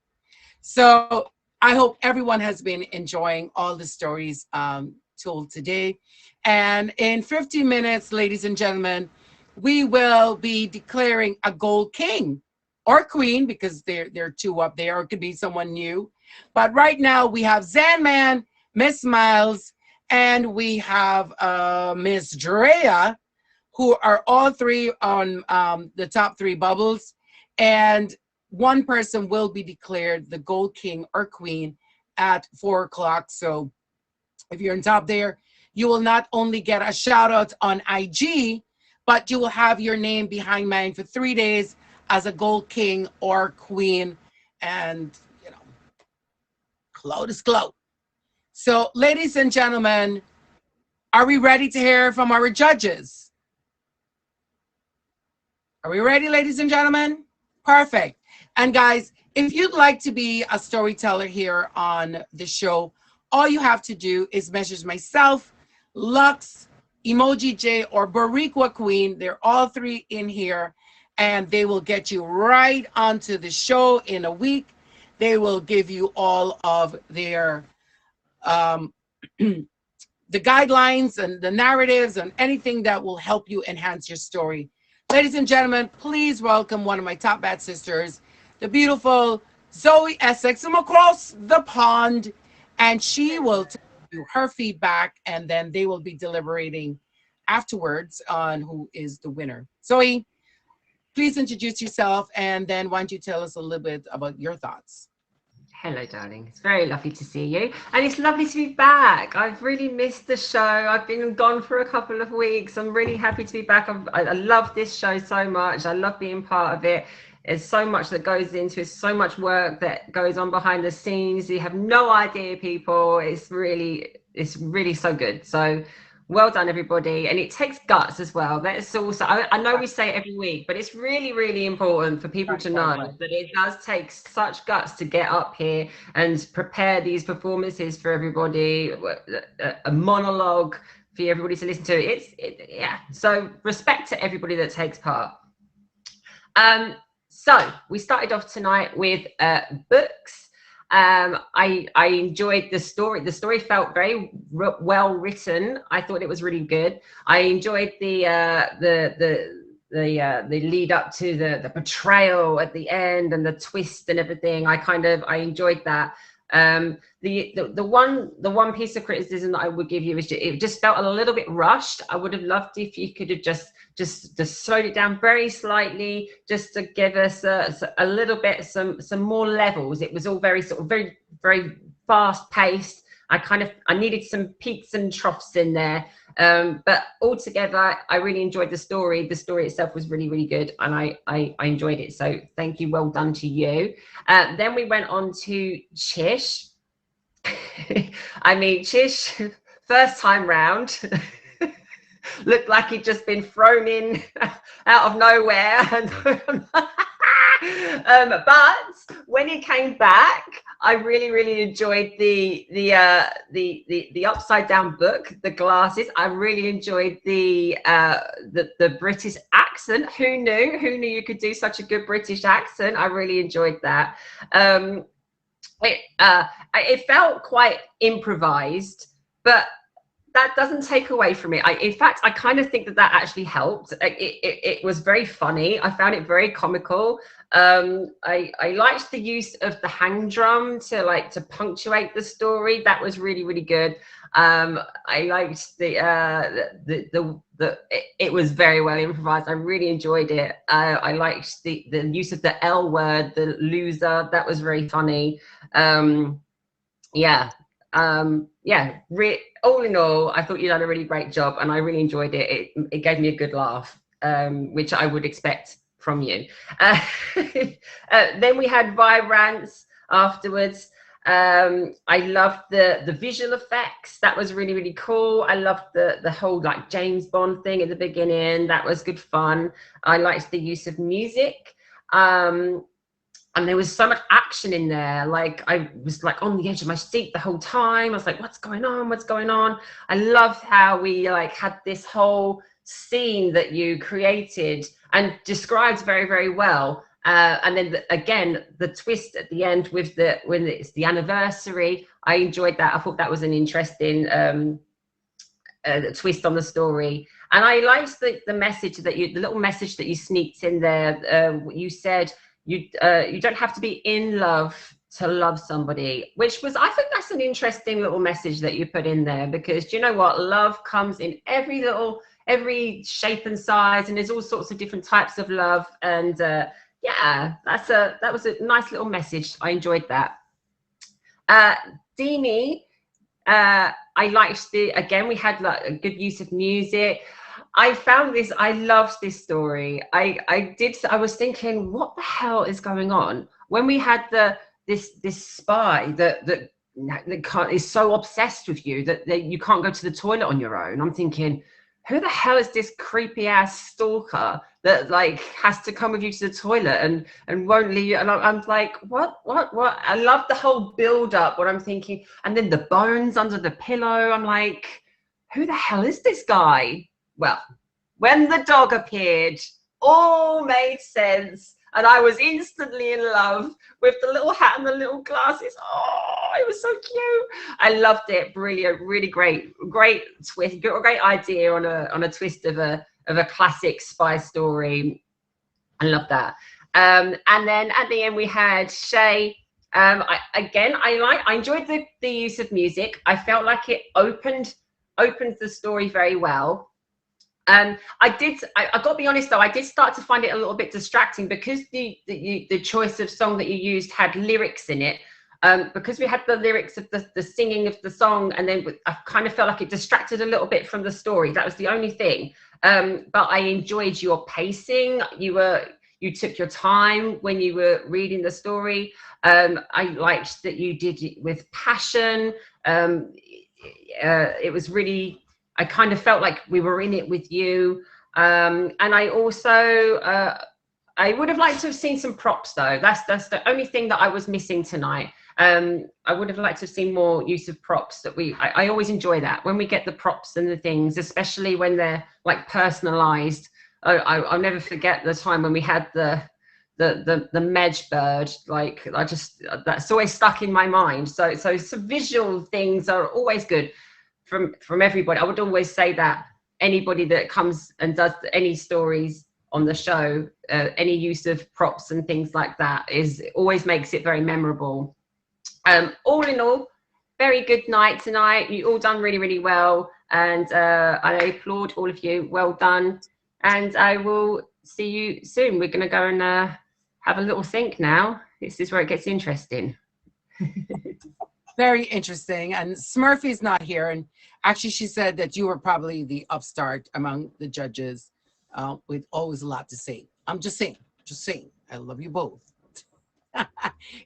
So I hope everyone has been enjoying all the stories told today. And in 15 minutes, ladies and gentlemen, we will be declaring a gold king or queen because there are two up there, or it could be someone new. But right now we have Zanman, Miss Miles, and we have Miss Drea, who are all three on the top three bubbles. And one person will be declared the gold king or queen at 4 o'clock. So if you're on top there, you will not only get a shout out on IG, but you will have your name behind mine for 3 days as a gold king or queen. And, you know, clout is clout. So, ladies and gentlemen, are we ready to hear from our judges? Are we ready, ladies and gentlemen? Perfect. And guys, if you'd like to be a storyteller here on the show, all you have to do is message myself, Lux, Emoji J, or Bariqua Queen. They're all three in here, and they will get you right onto the show in a week. They will give you all of their the guidelines and the narratives and anything that will help you enhance your story. Ladies and gentlemen, please welcome one of my top bad sisters, the beautiful Zoe Essex from across the pond, and she will tell you her feedback, and then they will be deliberating afterwards on who is the winner. Zoe, please introduce yourself, and then why don't you tell us a little bit about your thoughts? Hello, darling. It's very lovely to see you. And it's lovely to be back. I've really missed the show. I've been gone for a couple of weeks. I'm really happy to be back. I love this show so much. I love being part of it. There's so much that goes into it, so much work that goes on behind the scenes. You have no idea, people. It's really so good. So well done, everybody. And it takes guts as well. That's also, I know we say it every week, but it's really, really important for people to know that it does take such guts to get up here and prepare these performances for everybody, a monologue for everybody to listen to. Yeah. So respect to everybody that takes part. So we started off tonight with books. I enjoyed the story. The story felt very well written. I thought it was really good. I enjoyed the lead up to the betrayal at the end and the twist and everything. I enjoyed that. The one piece of criticism that I would give you is it just felt a little bit rushed. I would have loved if you could have just slowed it down very slightly, just to give us a little bit some more levels. It was all very very fast paced. I needed some peaks and troughs in there, but altogether I really enjoyed the story. The story itself was really, really good, and I enjoyed it, so thank you, well done to you. Then we went on to Chish. I mean, Chish, first time round, looked like he'd just been thrown in out of nowhere. But when he came back, I really, really enjoyed the upside down book, the glasses. I really enjoyed the British accent. Who knew you could do such a good British accent? I really enjoyed that. It felt quite improvised, but that doesn't take away from it. In fact, I kind of think that actually helped. It was very funny. I found it very comical. I liked the use of the hang drum to punctuate the story. That was really, really good. I liked it was very well improvised. I really enjoyed it. I liked the use of the L word, the loser. That was very funny. All in all, I thought you done a really great job, and I really enjoyed it. It gave me a good laugh, which I would expect from you. Then we had Vibrance afterwards. I loved the visual effects. That was really, really cool. I loved the whole like James Bond thing at the beginning. That was good fun. I liked the use of music. And there was so much action in there. Like, I was like on the edge of my seat the whole time. I was like, what's going on? What's going on? I loved how we like had this whole scene that you created and described very, very well. And then again, the twist at the end with when it's the anniversary, I enjoyed that. I thought that was an interesting twist on the story. And I liked the message the little message that you sneaked in there. You said, you don't have to be in love to love somebody, I think that's an interesting little message that you put in there, because you know what, love comes in every shape and size, and there's all sorts of different types of love. And that was a nice little message. I enjoyed that. Deanie, I liked again, we had like a good use of music. I loved this story. I was thinking, what the hell is going on? When we had this spy that is so obsessed with you that you can't go to the toilet on your own. I'm thinking, who the hell is this creepy ass stalker that like has to come with you to the toilet and won't leave you? And I'm like, what? I love the whole build up, what I'm thinking. And then the bones under the pillow. I'm like, who the hell is this guy? Well, when the dog appeared, all made sense. And I was instantly in love with the little hat and the little glasses. Oh, it was so cute. I loved it. Brilliant. Really great twist. Great idea on a twist of a classic spy story. I love that. And then at the end we had Shay. I enjoyed the use of music. I felt like it opened the story very well. I got to be honest though, I did start to find it a little bit distracting, because the choice of song that you used had lyrics in it. Because we had the lyrics of the singing of the song, and then I kind of felt like it distracted a little bit from the story. That was the only thing. But I enjoyed your pacing. You you took your time when you were reading the story. I liked that you did it with passion. It was really, I kind of felt like we were in it with you. And I also, I would have liked to have seen some props though. That's the only thing that I was missing tonight. I would have liked to have seen more use of props. That I always enjoy that when we get the props and the things, especially when they're like personalized. I'll never forget the time when we had the Mej bird. Like that's always stuck in my mind. So some visual things are always good from everybody. I would always say that anybody that comes and does any stories on the show, any use of props and things like that always makes it very memorable. All in all, very good night tonight. You all done really, really well, and I applaud all of you. Well done, and I will see you soon. We're going to go and have a little think now. This is where it gets interesting. Very interesting. And Smurfy's not here, and actually she said that you were probably the upstart among the judges, with always a lot to say. I'm just saying. I love you both.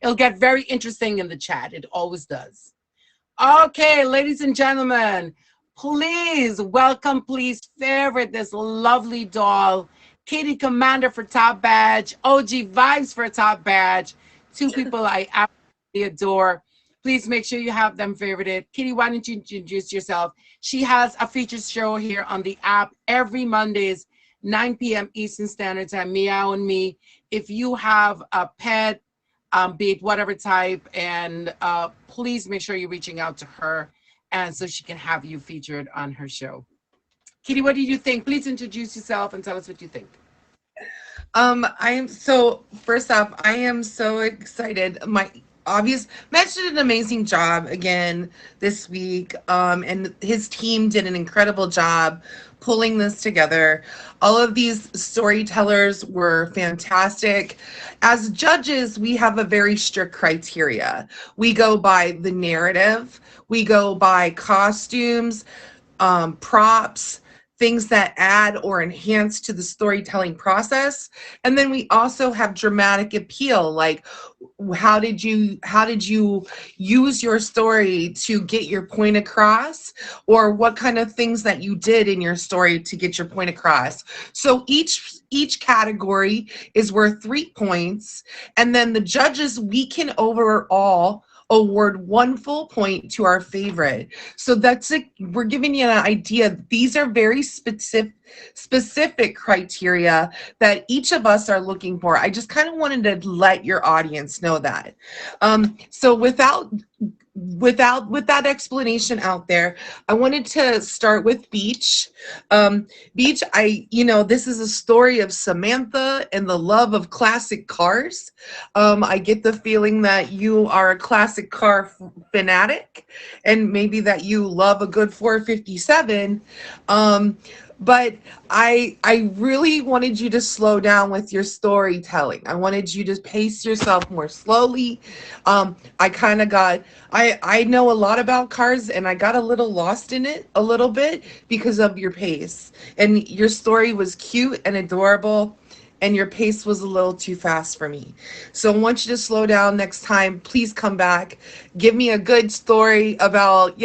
It'll get very interesting in the chat. It always does. Okay, ladies and gentlemen, please welcome, please favorite this lovely doll, Kitty Commander for top badge, OG Vibes for top badge, two people I absolutely adore. Please make sure you have them favorited. Kitty, why don't you introduce yourself? She has a featured show here on the app every Mondays, 9 p.m. Eastern Standard Time, Meow and Me. If you have a pet, be it whatever type, and please make sure you're reaching out to her, and so she can have you featured on her show. Kitty, what do you think? Please introduce yourself and tell us what you think. First off, I am so excited. Mej did an amazing job again this week, and his team did an incredible job pulling this together. All of these storytellers were fantastic. As judges, we have a very strict criteria. We go by the narrative, we go by costumes, props, things that add or enhance to the storytelling process. And then we also have dramatic appeal, like how did you use your story to get your point across, or what kind of things that you did in your story to get your point across. So each category is worth 3 points, and then the judges, we can overall award 1 full point to our favorite. So that's it. We're giving you an idea. These are very specific criteria that each of us are looking for. I just kind of wanted to let your audience know that. So with that explanation out there, I wanted to start with Beach. Beach, this is a story of Samantha and the love of classic cars. I get the feeling that you are a classic car fanatic, and maybe that you love a good 457. But I really wanted you to slow down with your storytelling. I wanted you to pace yourself more slowly. I know a lot about cars, and I got a little lost in it a little bit because of your pace. And your story was cute and adorable, and your pace was a little too fast for me. So I want you to slow down next time. Please come back. Give me a good story about,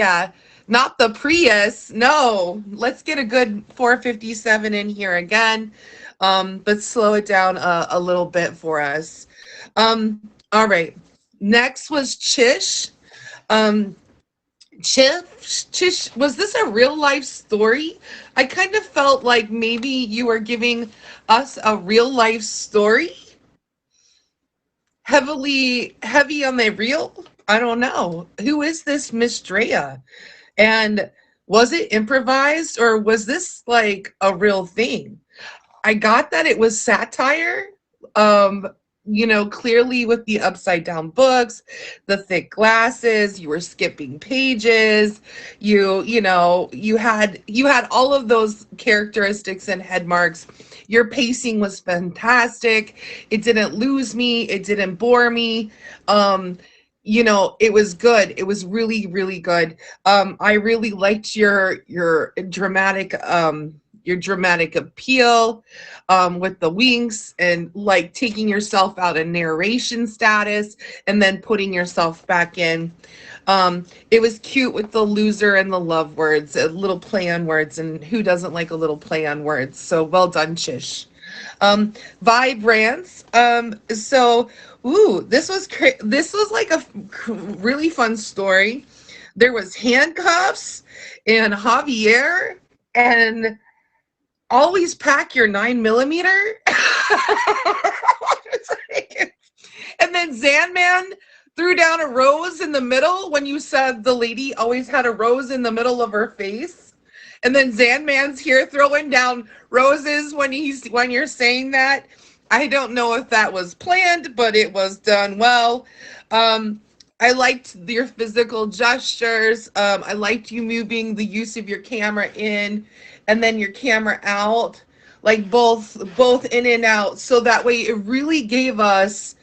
not the Prius. No, let's get a good 457 in here again, but slow it down a little bit for us. All right. Next was Chish. Chish, was this a real life story? I kind of felt like maybe you were giving us a real life story. Heavy on the real? I don't know. Who is this Miss Drea? And was it improvised, or was this like a real thing? I got that it was satire, clearly with the upside down books, the thick glasses, you were skipping pages, you had all of those characteristics and head marks. Your pacing was fantastic. It didn't lose me. It didn't bore me. It was good. It was really, really good. I really liked your dramatic your dramatic appeal with the winks and like taking yourself out of narration status and then putting yourself back in. It was cute with the loser and the love words, a little play on words, and who doesn't like a little play on words? So well done, Chish. Vibrance. So, ooh, this was like a really fun story. There was handcuffs and Javier and always pack your 9mm. And then Zanman threw down a rose in the middle when you said the lady always had a rose in the middle of her face. And then Zanman's here throwing down roses when you're saying that. I don't know if that was planned, but it was done well. I liked your physical gestures. I liked you moving the use of your camera in and then your camera out, like both in and out. So that way it really gave us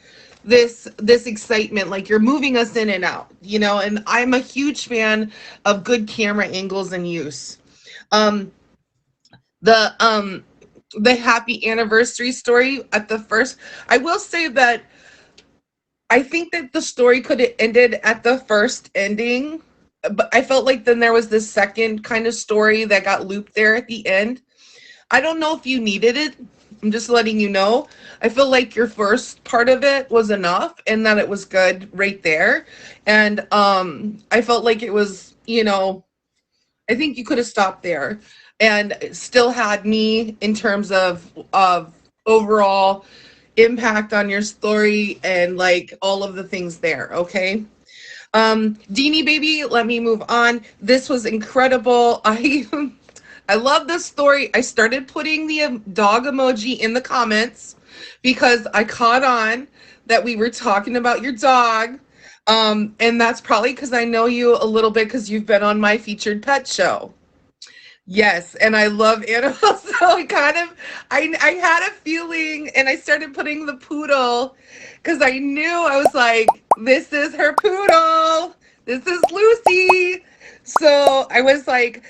this excitement, like you're moving us in and out, you know, and I'm a huge fan of good camera angles and use. The happy anniversary story at the first, I will say that I think that the story could have ended at the first ending, but I felt like then there was this second kind of story that got looped there at the end. I don't know if you needed it. I'm just letting you know. I feel like your first part of it was enough and that it was good right there. And I felt like it was, you know, I think you could have stopped there and still had me in terms of overall impact on your story and like all of the things there. Okay. Deanie baby, let me move on. This was incredible. I love this story. I started putting the dog emoji in the comments because I caught on that we were talking about your dog. And that's probably because I know you a little bit because you've been on my featured pet show. Yes, and I love animals. So I had a feeling, and I started putting the poodle because I knew, I was like, this is her poodle. This is Lucy. So I was like,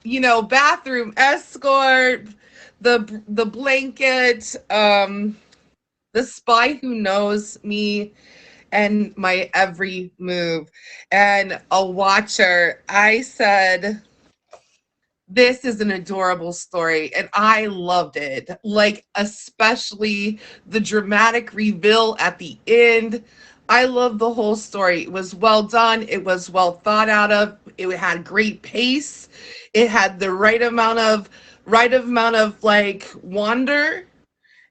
you know, bathroom escort, the blanket, the spy who knows me and my every move, and a watcher. I said, this is an adorable story, and I loved it. Like, especially the dramatic reveal at the end. I love the whole story. It was well done. It was well thought out of. It had great pace. It had the right amount of like wonder,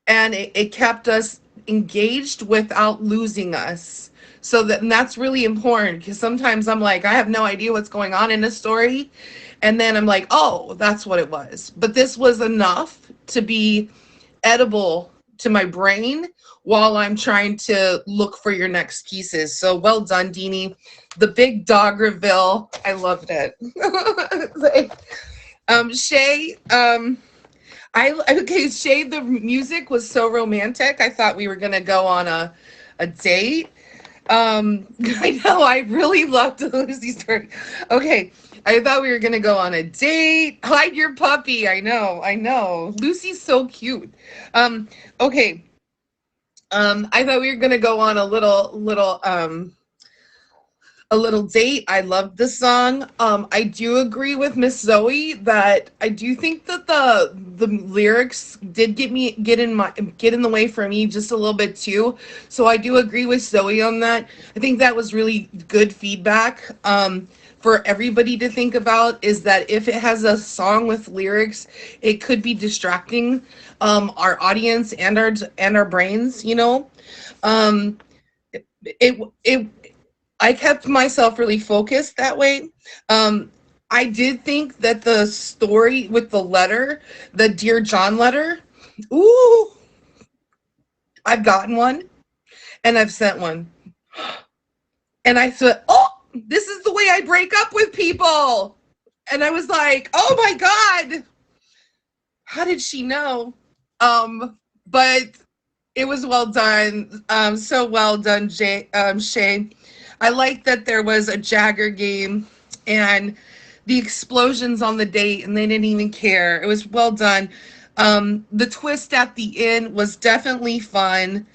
and it kept us engaged without losing us. So and that's really important because sometimes I'm like, I have no idea what's going on in a story. And then I'm like, oh, that's what it was. But this was enough to be edible to my brain while I'm trying to look for your next pieces. So well done, Deanie. The big dog reveal, I loved it. Shay, Shay, the music was so romantic. I thought we were gonna go on a date. I know, I really loved the Lucy story. Okay, I thought we were gonna go on a date. Hide your puppy. I know. Lucy's so cute. Okay. I thought we were gonna go on a little date. I loved the song. I do agree with Miss Zoe that I do think that the lyrics did get in the way for me just a little bit too. So I do agree with Zoe on that. I think that was really good feedback. For everybody to think about is that if it has a song with lyrics, it could be distracting our audience and our brains, you know. I kept myself really focused that way. I did think that the story with the letter, the Dear John letter, ooh, I've gotten one and I've sent one. And I thought, oh, this is the way I break up with people. And I was like, oh my God, how did she know? But it was well done. So well done, Shay. I like that there was a Jagger game, and the explosions on the date, and they didn't even care. It was well done. The twist at the end was definitely fun.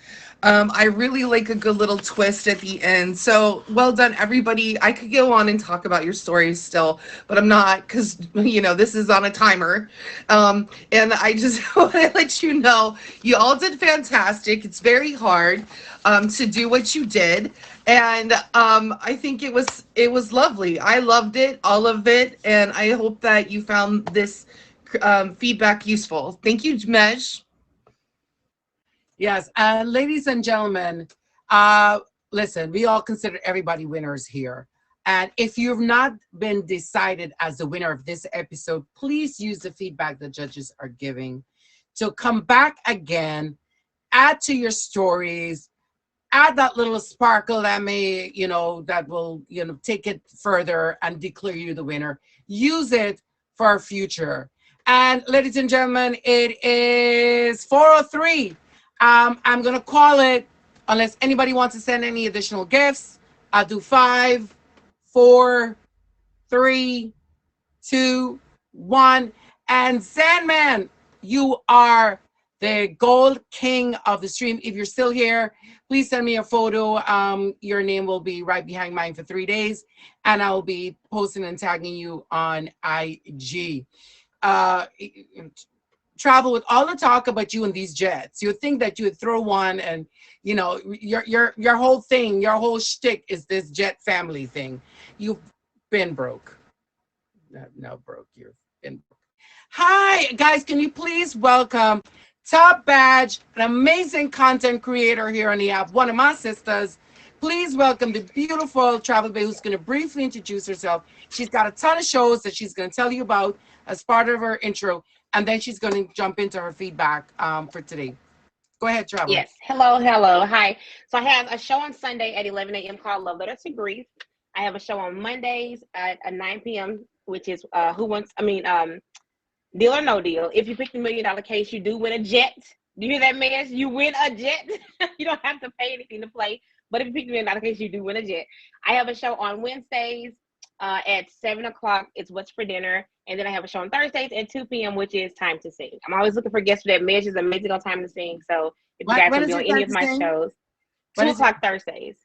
I really like a good little twist at the end. So well done, everybody. I could go on and talk about your stories still, but I'm not, because this is on a timer. And I just want to let you know you all did fantastic. It's very hard to do what you did, and I think it was lovely. I loved it, all of it, and I hope that you found this feedback useful. Thank you, Mej. Yes, ladies and gentlemen, listen, we all consider everybody winners here. And if you've not been decided as the winner of this episode, please use the feedback the judges are giving to come back again, add to your stories, add that little sparkle that may, that will, take it further and declare you the winner. Use it for our future. And ladies and gentlemen, it is 4:03. I'm going to call it, unless anybody wants to send any additional gifts. I'll do 5, 4, 3, 2, 1. And Sandman, you are the gold king of the stream. If you're still here, please send me a photo. Your name will be right behind mine for 3 days, and I'll be posting and tagging you on IG. Travel, with all the talk about you and these jets, you would think that you would throw one, and your whole thing, your whole shtick is this jet family thing. You've been broke. No, broke. You've been broke. Hi guys, can you please welcome Top Badge, an amazing content creator here on the app, one of my sisters. Please welcome the beautiful Travel Bay, who's going to briefly introduce herself. She's got a ton of shows that she's going to tell you about as part of her intro, and then she's going to jump into her feedback for today. Go ahead, Travel. Yes. Hello. Hi. So I have a show on Sunday at 11 a.m. called Love Letter to Grief. I have a show on Mondays at 9 p.m., which is Deal or No Deal. If you pick the $1 million case, you do win a jet. Do you hear that, man? You win a jet. You don't have to pay anything to play. But if you pick the $1 million case, you do win a jet. I have a show on Wednesdays at 7 o'clock. It's What's for Dinner. And then I have a show on Thursdays at 2 p.m., which is Time to Sing. I'm always looking for guests for that. Mej is amazing on Time to Sing. So if you guys want to be on any of my shows, 2 o'clock Thursdays.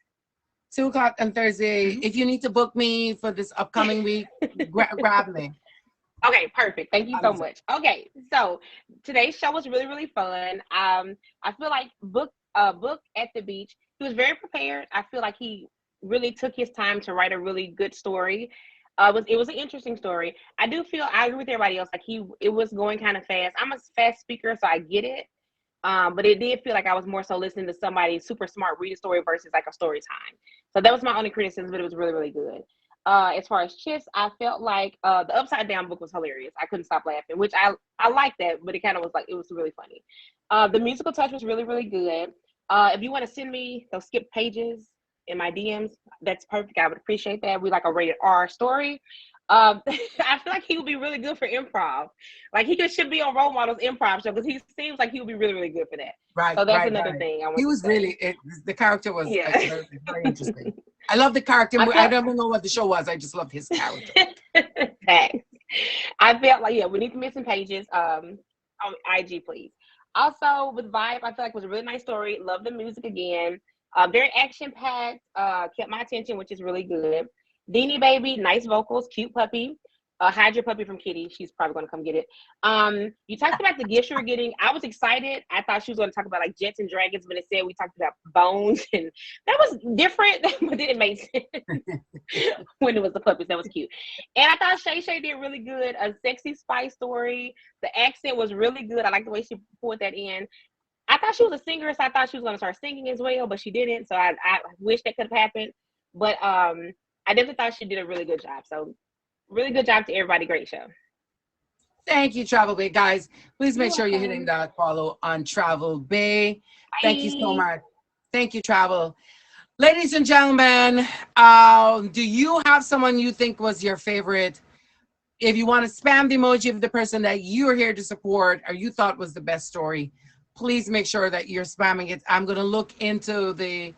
2 o'clock on Thursday. If you need to book me for this upcoming week, grab me. Okay, perfect. Thank you so much. Okay, so today's show was really, really fun. I feel like Book at the Beach, he was very prepared. I feel like he really took his time to write a really good story. It was an interesting story. I do feel I agree with everybody else. Like it was going kind of fast. I'm a fast speaker, so I get it. But it did feel like I was more so listening to somebody super smart read a story versus like a story time. So that was my only criticism, but it was really, really good. As far as Chips, I felt like the Upside Down book was hilarious. I couldn't stop laughing, which I like that, but it kind of was like, it was really funny. The musical touch was really, really good. If you want to send me those skip pages in my DMs, that's perfect. I would appreciate that. We like a rated R story. I feel like he would be really good for improv. Like should be on Role Models improv show, because he seems like he would be really, really good for that. Right. So that's another thing. He was really, the character was very interesting. I love the character. I don't even know what the show was. I just loved his character. Thanks. I felt like, we need the missing pages on IG, please. Also, with Vibe, I feel like it was a really nice story. Love the music again. Very action-packed. Kept my attention, which is really good. Deanie Baby, nice vocals, cute puppy. Hide your puppy from Kitty. She's probably going to come get it. You talked about the gifts you were getting. I was excited. I thought she was going to talk about like jets and dragons, but instead we talked about bones, and that was different, but then it made sense when it was the puppies. That was cute. And I thought Shay Shay did really good. A sexy spy story. The accent was really good. I like the way she pulled that in. I thought she was a singer, so I thought she was going to start singing as well, but she didn't. So I wish that could have happened. But I definitely thought she did a really good job. So really good job to everybody. Great show. Thank you, Travel Bay. Guys, please make sure you're hitting that follow on Travel Bay. Bye. Thank you so much. Thank you, Travel. Ladies and gentlemen, do you have someone you think was your favorite? If you want to spam the emoji of the person that you're here to support or you thought was the best story, please make sure that you're spamming it. I'm going to look into the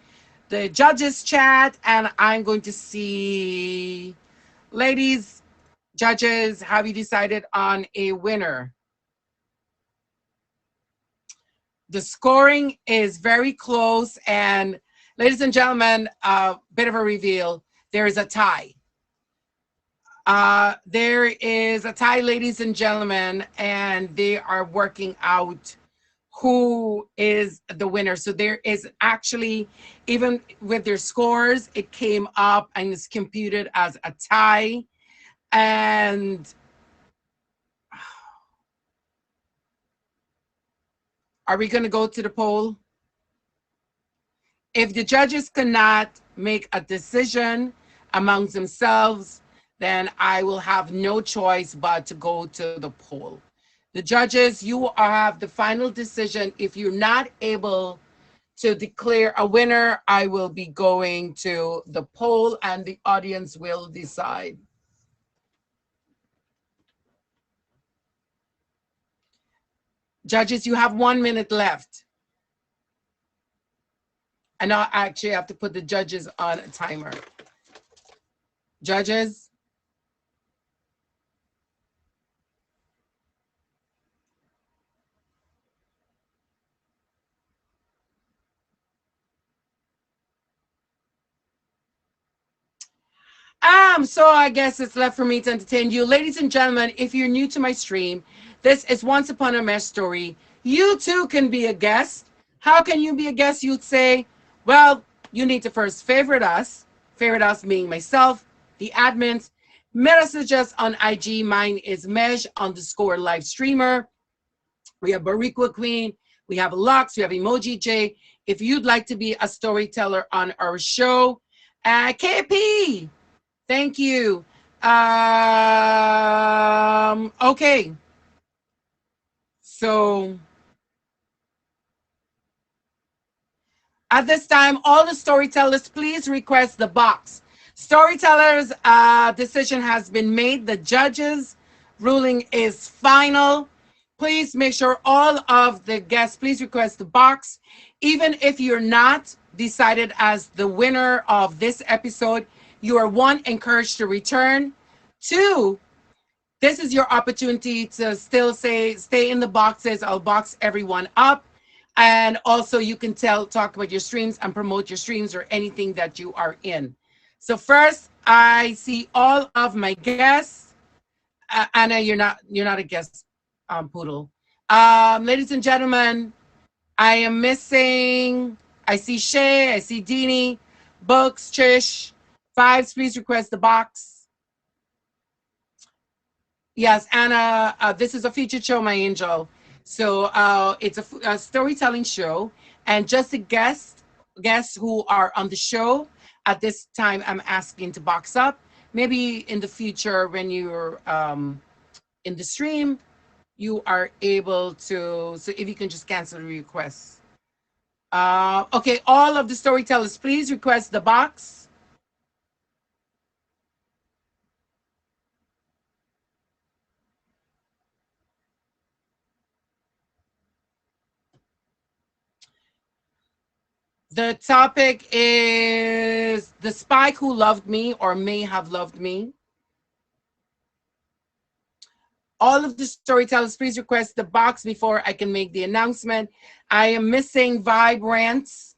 judges chat, and I'm going to see, ladies, Judges, have you decided on a winner? The scoring is very close, and ladies and gentlemen, a bit of a reveal. There is a tie. There is a tie, ladies and gentlemen, and they are working out who is the winner. So there is actually, even with their scores, it came up and is computed as a tie. And are we going to go to the poll? If the judges cannot make a decision amongst themselves, then I will have no choice but to go to the poll. The judges, you have the final decision. If you're not able to declare a winner, I will be going to the poll and the audience will decide. Judges, you have 1 minute left. And I actually have to put the judges on a timer. Judges? So I guess it's left for me to entertain you. Ladies and gentlemen, if you're new to my stream, this is Once Upon a Mejstory. You too can be a guest. How can you be a guest? You'd say, well, you need to first favorite us being myself, the admins. Message us on IG. Mine is Mej_live streamer. We have Barriqua Queen. We have Lux. We have Emoji J. If you'd like to be a storyteller on our show, KP. Thank you. Okay. So at this time, all the storytellers, please request the box. Storytellers' decision has been made. The judges' ruling is final. Please make sure all of the guests, please request the box. Even if you're not decided as the winner of this episode, you are, one, encouraged to return. Two, this is your opportunity to still stay in the boxes. I'll box everyone up. And also you can talk about your streams and promote your streams or anything that you are in. So first, I see all of my guests. Anna, you're not a guest, Poodle. Ladies and gentlemen, I am missing, I see Shay, I see Deanie, Books, Trish. Fives, please request the box. Yes, Anna, this is a featured show, my angel. So it's a storytelling show. And just the guests who are on the show at this time, I'm asking to box up. Maybe in the future when you're in the stream, you are able to, so if you can just cancel the request. Okay, all of the storytellers, please request the box. The topic is the spy who loved me or may have loved me. All of the storytellers, please request the box before I can make the announcement. I am missing Vibrance.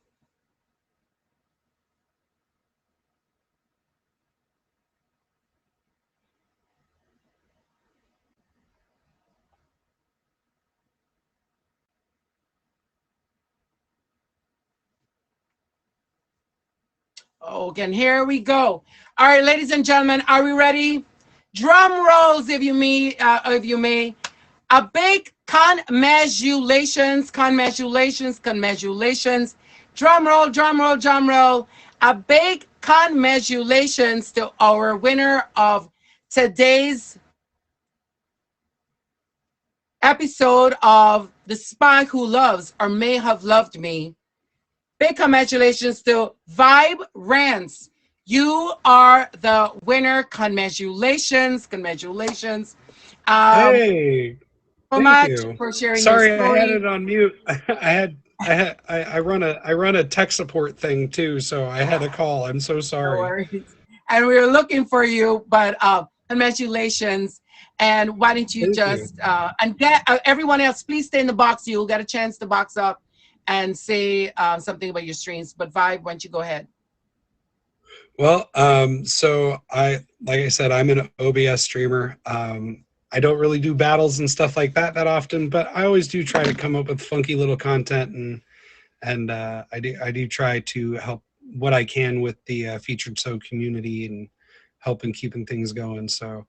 Okay, and here we go. All right, ladies and gentlemen, are we ready? Drum rolls, if you may. A big congratulations. Drum roll, drum roll, drum roll. A big congratulations to our winner of today's episode of The Spy Who Loves or May Have Loved Me. Big congratulations to Vibe Rants. You are the winner. Congratulations. Hey, So thank much you. for sharing Sorry, your story. I had it on mute. I run a tech support thing too, so I had a call. I'm so No sorry. worries. And we were looking for you, but congratulations. And why don't you Thank you. just, and get everyone else, please stay in the box. You'll get a chance to box up and say something about your streams. But Vibe, why don't you go ahead? Well, so like I said, I'm an OBS streamer. I don't really do battles and stuff like that often, but I always do try to come up with funky little content, and I do try to help what I can with the featured so community and helping keeping things going. So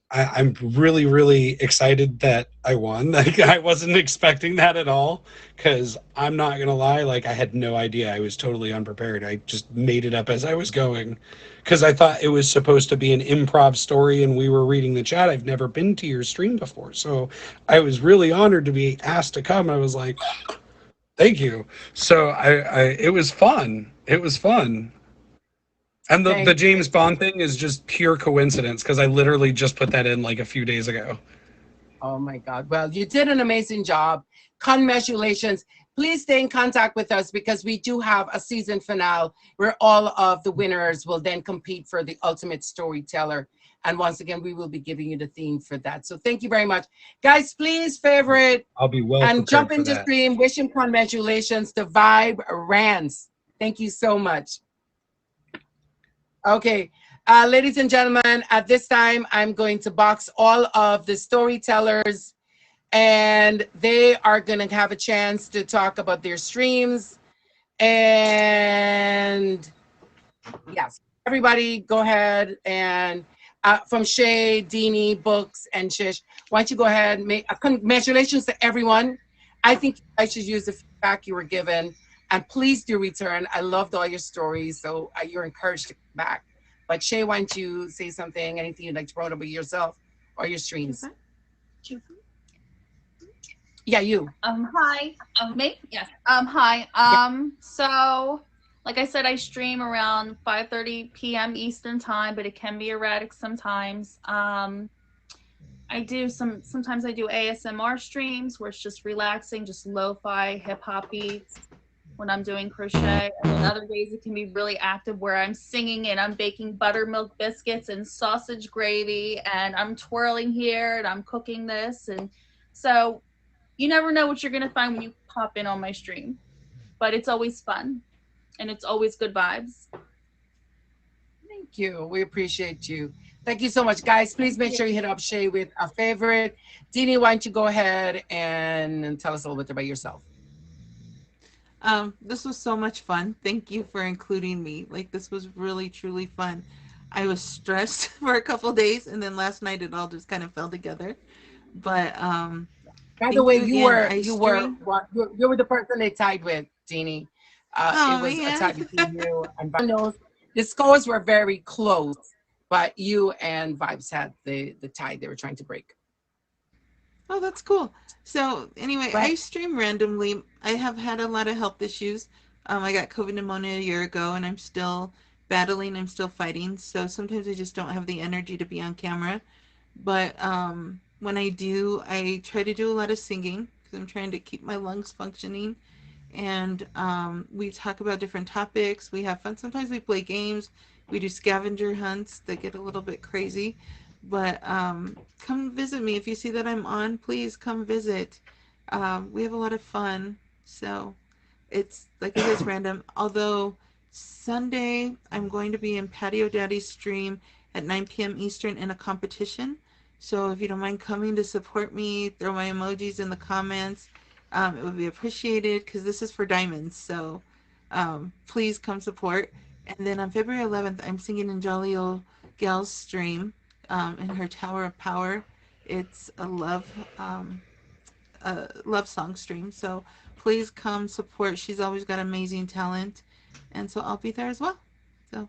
I'm really, really excited that I won. Like, I wasn't expecting that at all, because I'm not gonna lie, like, I had no idea. I was totally unprepared. I just made it up as I was going, because I thought it was supposed to be an improv story and we were reading the chat. I've never been to your stream before, so I was really honored to be asked to come. I was like, thank you. So it was fun. It was fun. And the Thank you. James Bond thing is just pure coincidence, because I literally just put that in like a few days ago. Oh my God. Well, you did an amazing job. Congratulations. Please stay in contact with us, because we do have a season finale where all of the winners will then compete for the ultimate storyteller. And once again, we will be giving you the theme for that. So thank you very much. Guys, please favorite I'll be well and jump prepared for into that. stream. Wish him congratulations to Vibe Rants. Thank you so much. Okay, ladies and gentlemen, at this time, I'm going to box all of the storytellers, and they are going to have a chance to talk about their streams. And yes, everybody go ahead and from Shay, Deanie, Books, and Shish, why don't you go ahead and make congratulations to everyone. I think I should use the feedback you were given, and please do return. I loved all your stories, so you're encouraged to come back. But Shay, why don't you say something, anything you'd like to promote about yourself or your streams? Yeah, you. Hi. Me? Yes. Hi. So like I said, I stream around 5:30 p.m. Eastern time, but it can be erratic sometimes. I do sometimes I do ASMR streams where it's just relaxing, just lo-fi hip hop beats when I'm doing crochet. And then other days it can be really active where I'm singing and I'm baking buttermilk biscuits and sausage gravy and I'm twirling here and I'm cooking this. And so you never know what you're going to find when you pop in on my stream, but it's always fun and it's always good vibes. Thank you. We appreciate you. Thank you so much, guys. Please make sure you hit up Shay with a favorite. Deanie, why don't you go ahead and tell us a little bit about yourself? This was so much fun. Thank you for including me. Like, this was really, truly fun. I was stressed for a couple days, and then last night it all just kind of fell together. But by the way, you were the person they tied with, Deanie. It was a tie between you and Vibes. The scores were very close, but you and Vibes had the tie they were trying to break. Oh, that's cool. So anyway, I stream randomly. I have had a lot of health issues. I got COVID pneumonia a year ago, and I'm still battling. I'm still fighting. So sometimes I just don't have the energy to be on camera. But when I do, I try to do a lot of singing because I'm trying to keep my lungs functioning. And we talk about different topics. We have fun. Sometimes we play games. We do scavenger hunts that get a little bit crazy. But come visit me. If you see that I'm on, please come visit. We have a lot of fun. So it's like it is random. Although Sunday, I'm going to be in Patio Daddy's stream at 9 p.m. Eastern in a competition. So if you don't mind coming to support me, throw my emojis in the comments. It would be appreciated because this is for diamonds. So please come support. And then on February 11th, I'm singing in Jolly Old Gal's stream in her Tower of Power. It's a love song stream. So please come support. She's always got amazing talent. And so I'll be there as well. So,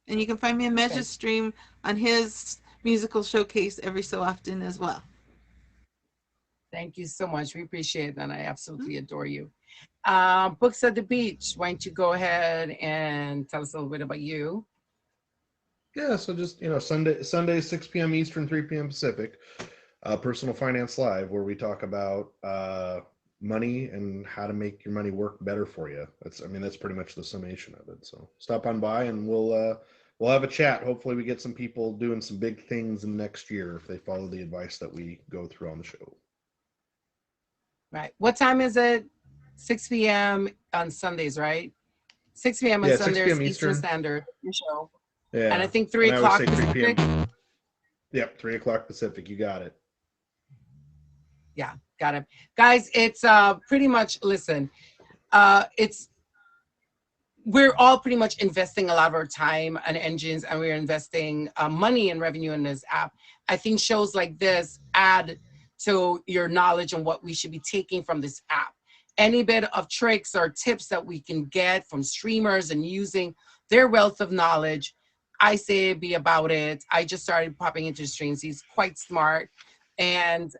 and you can find me a Mejstory stream on his musical showcase every so often as well. Thank you so much. We appreciate that. I absolutely adore you. Books at the Beach. Why don't you go ahead and tell us a little bit about you? Yeah, so just Sunday 6 p.m. Eastern, 3 p.m. Pacific, Personal Finance Live, where we talk about money and how to make your money work better for you. That's pretty much the summation of it. So stop on by and we'll we'll have a chat. Hopefully we get some people doing some big things in next year if they follow the advice that we go through on the show. Right. What time is it? 6 p.m. on Sundays, right? 6 p.m. on 6 Sundays, p.m. Eastern Eastern. Standard show. Yeah. And I think 3 I always o'clock say 3 Pacific. p.m. Yep, 3 o'clock Pacific. You got it. Yeah, got it. Guys, it's pretty much, listen, it's, we're all pretty much investing a lot of our time and engines, and we're investing money and revenue in this app. I think shows like this add to your knowledge on what we should be taking from this app. Any bit of tricks or tips that we can get from streamers and using their wealth of knowledge, I say be about it. I just started popping into streams. He's quite smart. And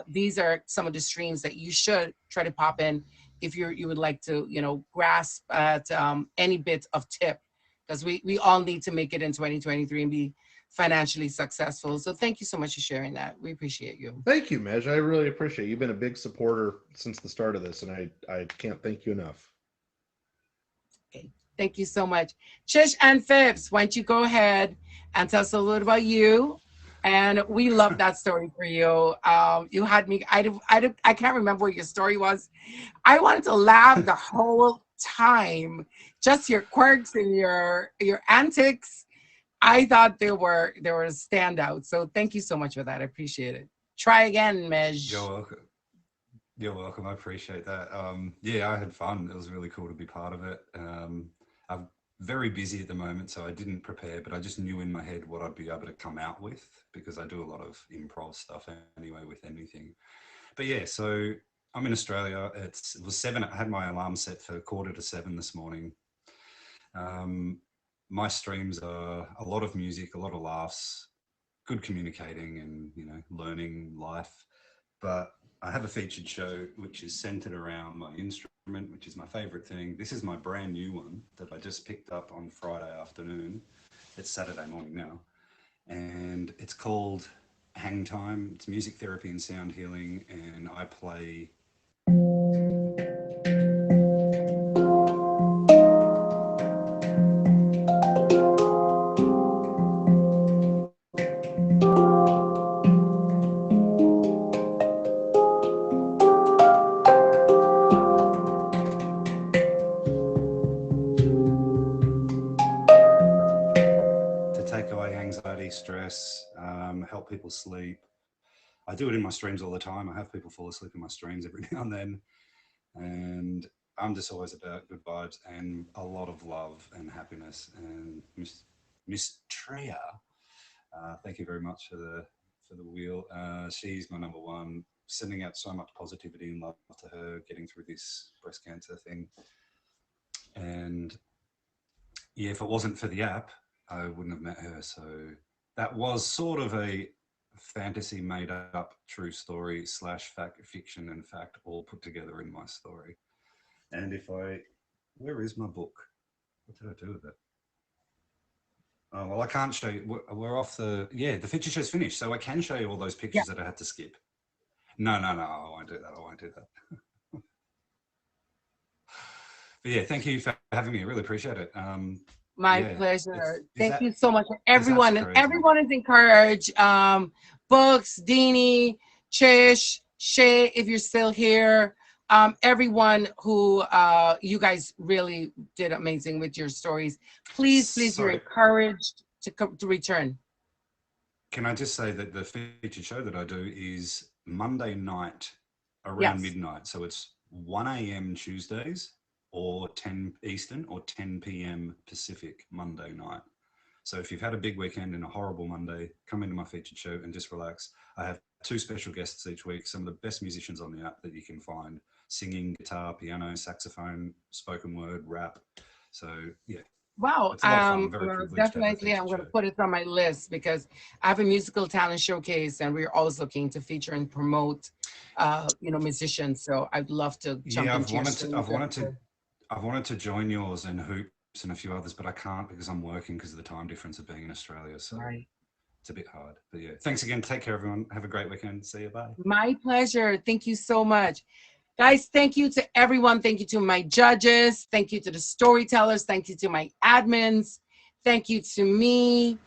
these are some of the streams that you should try to pop in if you would like to, you know, grasp at any bit of tip, because we all need to make it in 2023 and be financially successful. So thank you so much for sharing that. We appreciate you. Thank you, Mej. I really appreciate it. You've been a big supporter since the start of this, and I can't thank you enough. Okay, thank you so much. Chish and Phipps, why don't you go ahead and tell us a little about you? And we love that story for you. You had me, I can't remember what your story was. I wanted to laugh the whole time. Just your quirks and your antics. I thought they were standouts. So thank you so much for that. I appreciate it. Try again, Mej. You're welcome. You're welcome. I appreciate that. Yeah, I had fun. It was really cool to be part of it. I'm very busy at the moment, so I didn't prepare, but I just knew in my head what I'd be able to come out with, because I do a lot of improv stuff anyway with anything. But yeah, so I'm in Australia. It was 7. I had my alarm set for 6:45 this morning. My streams are a lot of music, a lot of laughs, good communicating and, you know, learning life. But I have a featured show which is centered around my instrument, which is my favorite thing. This is my brand new one that I just picked up on Friday afternoon. It's Saturday morning now. And it's called Hang Time. It's music therapy and sound healing. And I play stress, help people sleep. I do it in my streams all the time. I have people fall asleep in my streams every now and then. And I'm just always about good vibes and a lot of love and happiness. And Miss Tria, thank you very much for the wheel. She's my number one, sending out so much positivity and love to her, getting through this breast cancer thing. And yeah, if it wasn't for the app, I wouldn't have met her. So that was sort of a fantasy made up true story / fact, fiction and fact all put together in my story. And where is my book? What did I do with it? Oh, well, I can't show you. We're off the feature show's finished. So I can show you all those pictures that I had to skip. No, I won't do that. But yeah, thank you for having me. I really appreciate it. My pleasure. Thank you so much, everyone. And everyone is encouraged. Books, Deanie, Chish, Shay, if you're still here. Everyone who you guys really did amazing with your stories. Please, you're encouraged to return. Can I just say that the featured show that I do is Monday night around midnight. So it's 1 a.m. Tuesdays, or 10 Eastern or 10 p.m. Pacific Monday night. So if you've had a big weekend and a horrible Monday, come into my featured show and just relax. I have 2 special guests each week, some of the best musicians on the app that you can find, singing, guitar, piano, saxophone, spoken word, rap. So yeah. Wow. Definitely I'm going to put it on my list, because I have a musical talent showcase and we're always looking to feature and promote musicians. So I'd love to jump into I've wanted to join yours and Hoops and a few others, but I can't because I'm working because of the time difference of being in Australia. So it's a bit hard. But yeah, thanks again. Take care, everyone. Have a great weekend. See you. Bye. My pleasure. Thank you so much. Guys, thank you to everyone. Thank you to my judges. Thank you to the storytellers. Thank you to my admins. Thank you to me.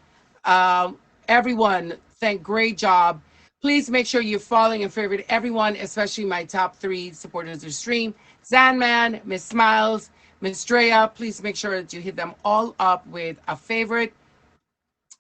Everyone, great job. Please make sure you're following and favorite everyone, especially my top 3 supporters of the stream. Zanman, Miss Smiles, Miss Drea. Please make sure that you hit them all up with a favorite.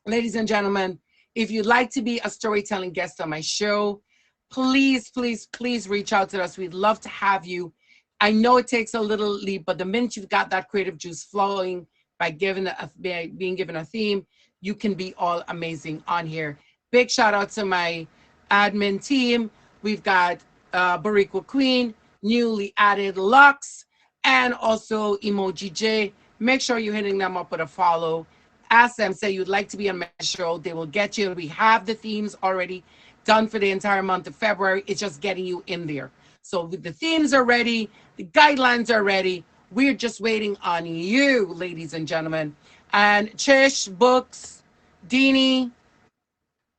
Ladies and gentlemen, if you'd like to be a storytelling guest on my show, please, please, please reach out to us. We'd love to have you. I know it takes a little leap, but the minute you've got that creative juice flowing by being given a theme, you can be all amazing on here. Big shout out to my admin team. We've got Barriqua Queen, newly added Lux, and also Emoji J. Make sure you're hitting them up with a follow. Ask them, say you'd like to be on my show. They will get you. We have the themes already done for the entire month of February. It's just getting you in there. So the themes are ready. The guidelines are ready. We're just waiting on you, ladies and gentlemen. And Chish, Books, Deanie,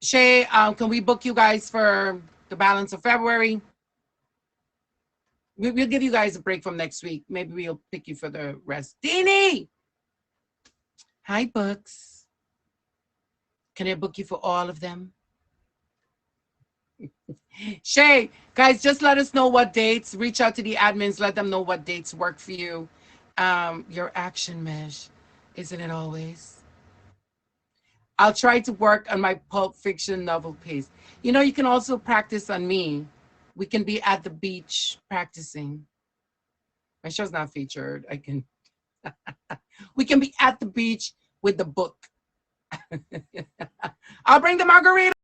Shay, can we book you guys for the balance of February? We'll give you guys a break from next week. Maybe we'll pick you for the rest. Deanie! Hi, Books. Can I book you for all of them? Shay, guys, just let us know what dates. Reach out to the admins. Let them know what dates work for you. Your action mesh, isn't it always? I'll try to work on my Pulp Fiction novel pace. You know, you can also practice on me. We can be at the beach practicing. My show's not featured. I can. We can be at the beach with the book. I'll bring the margarita.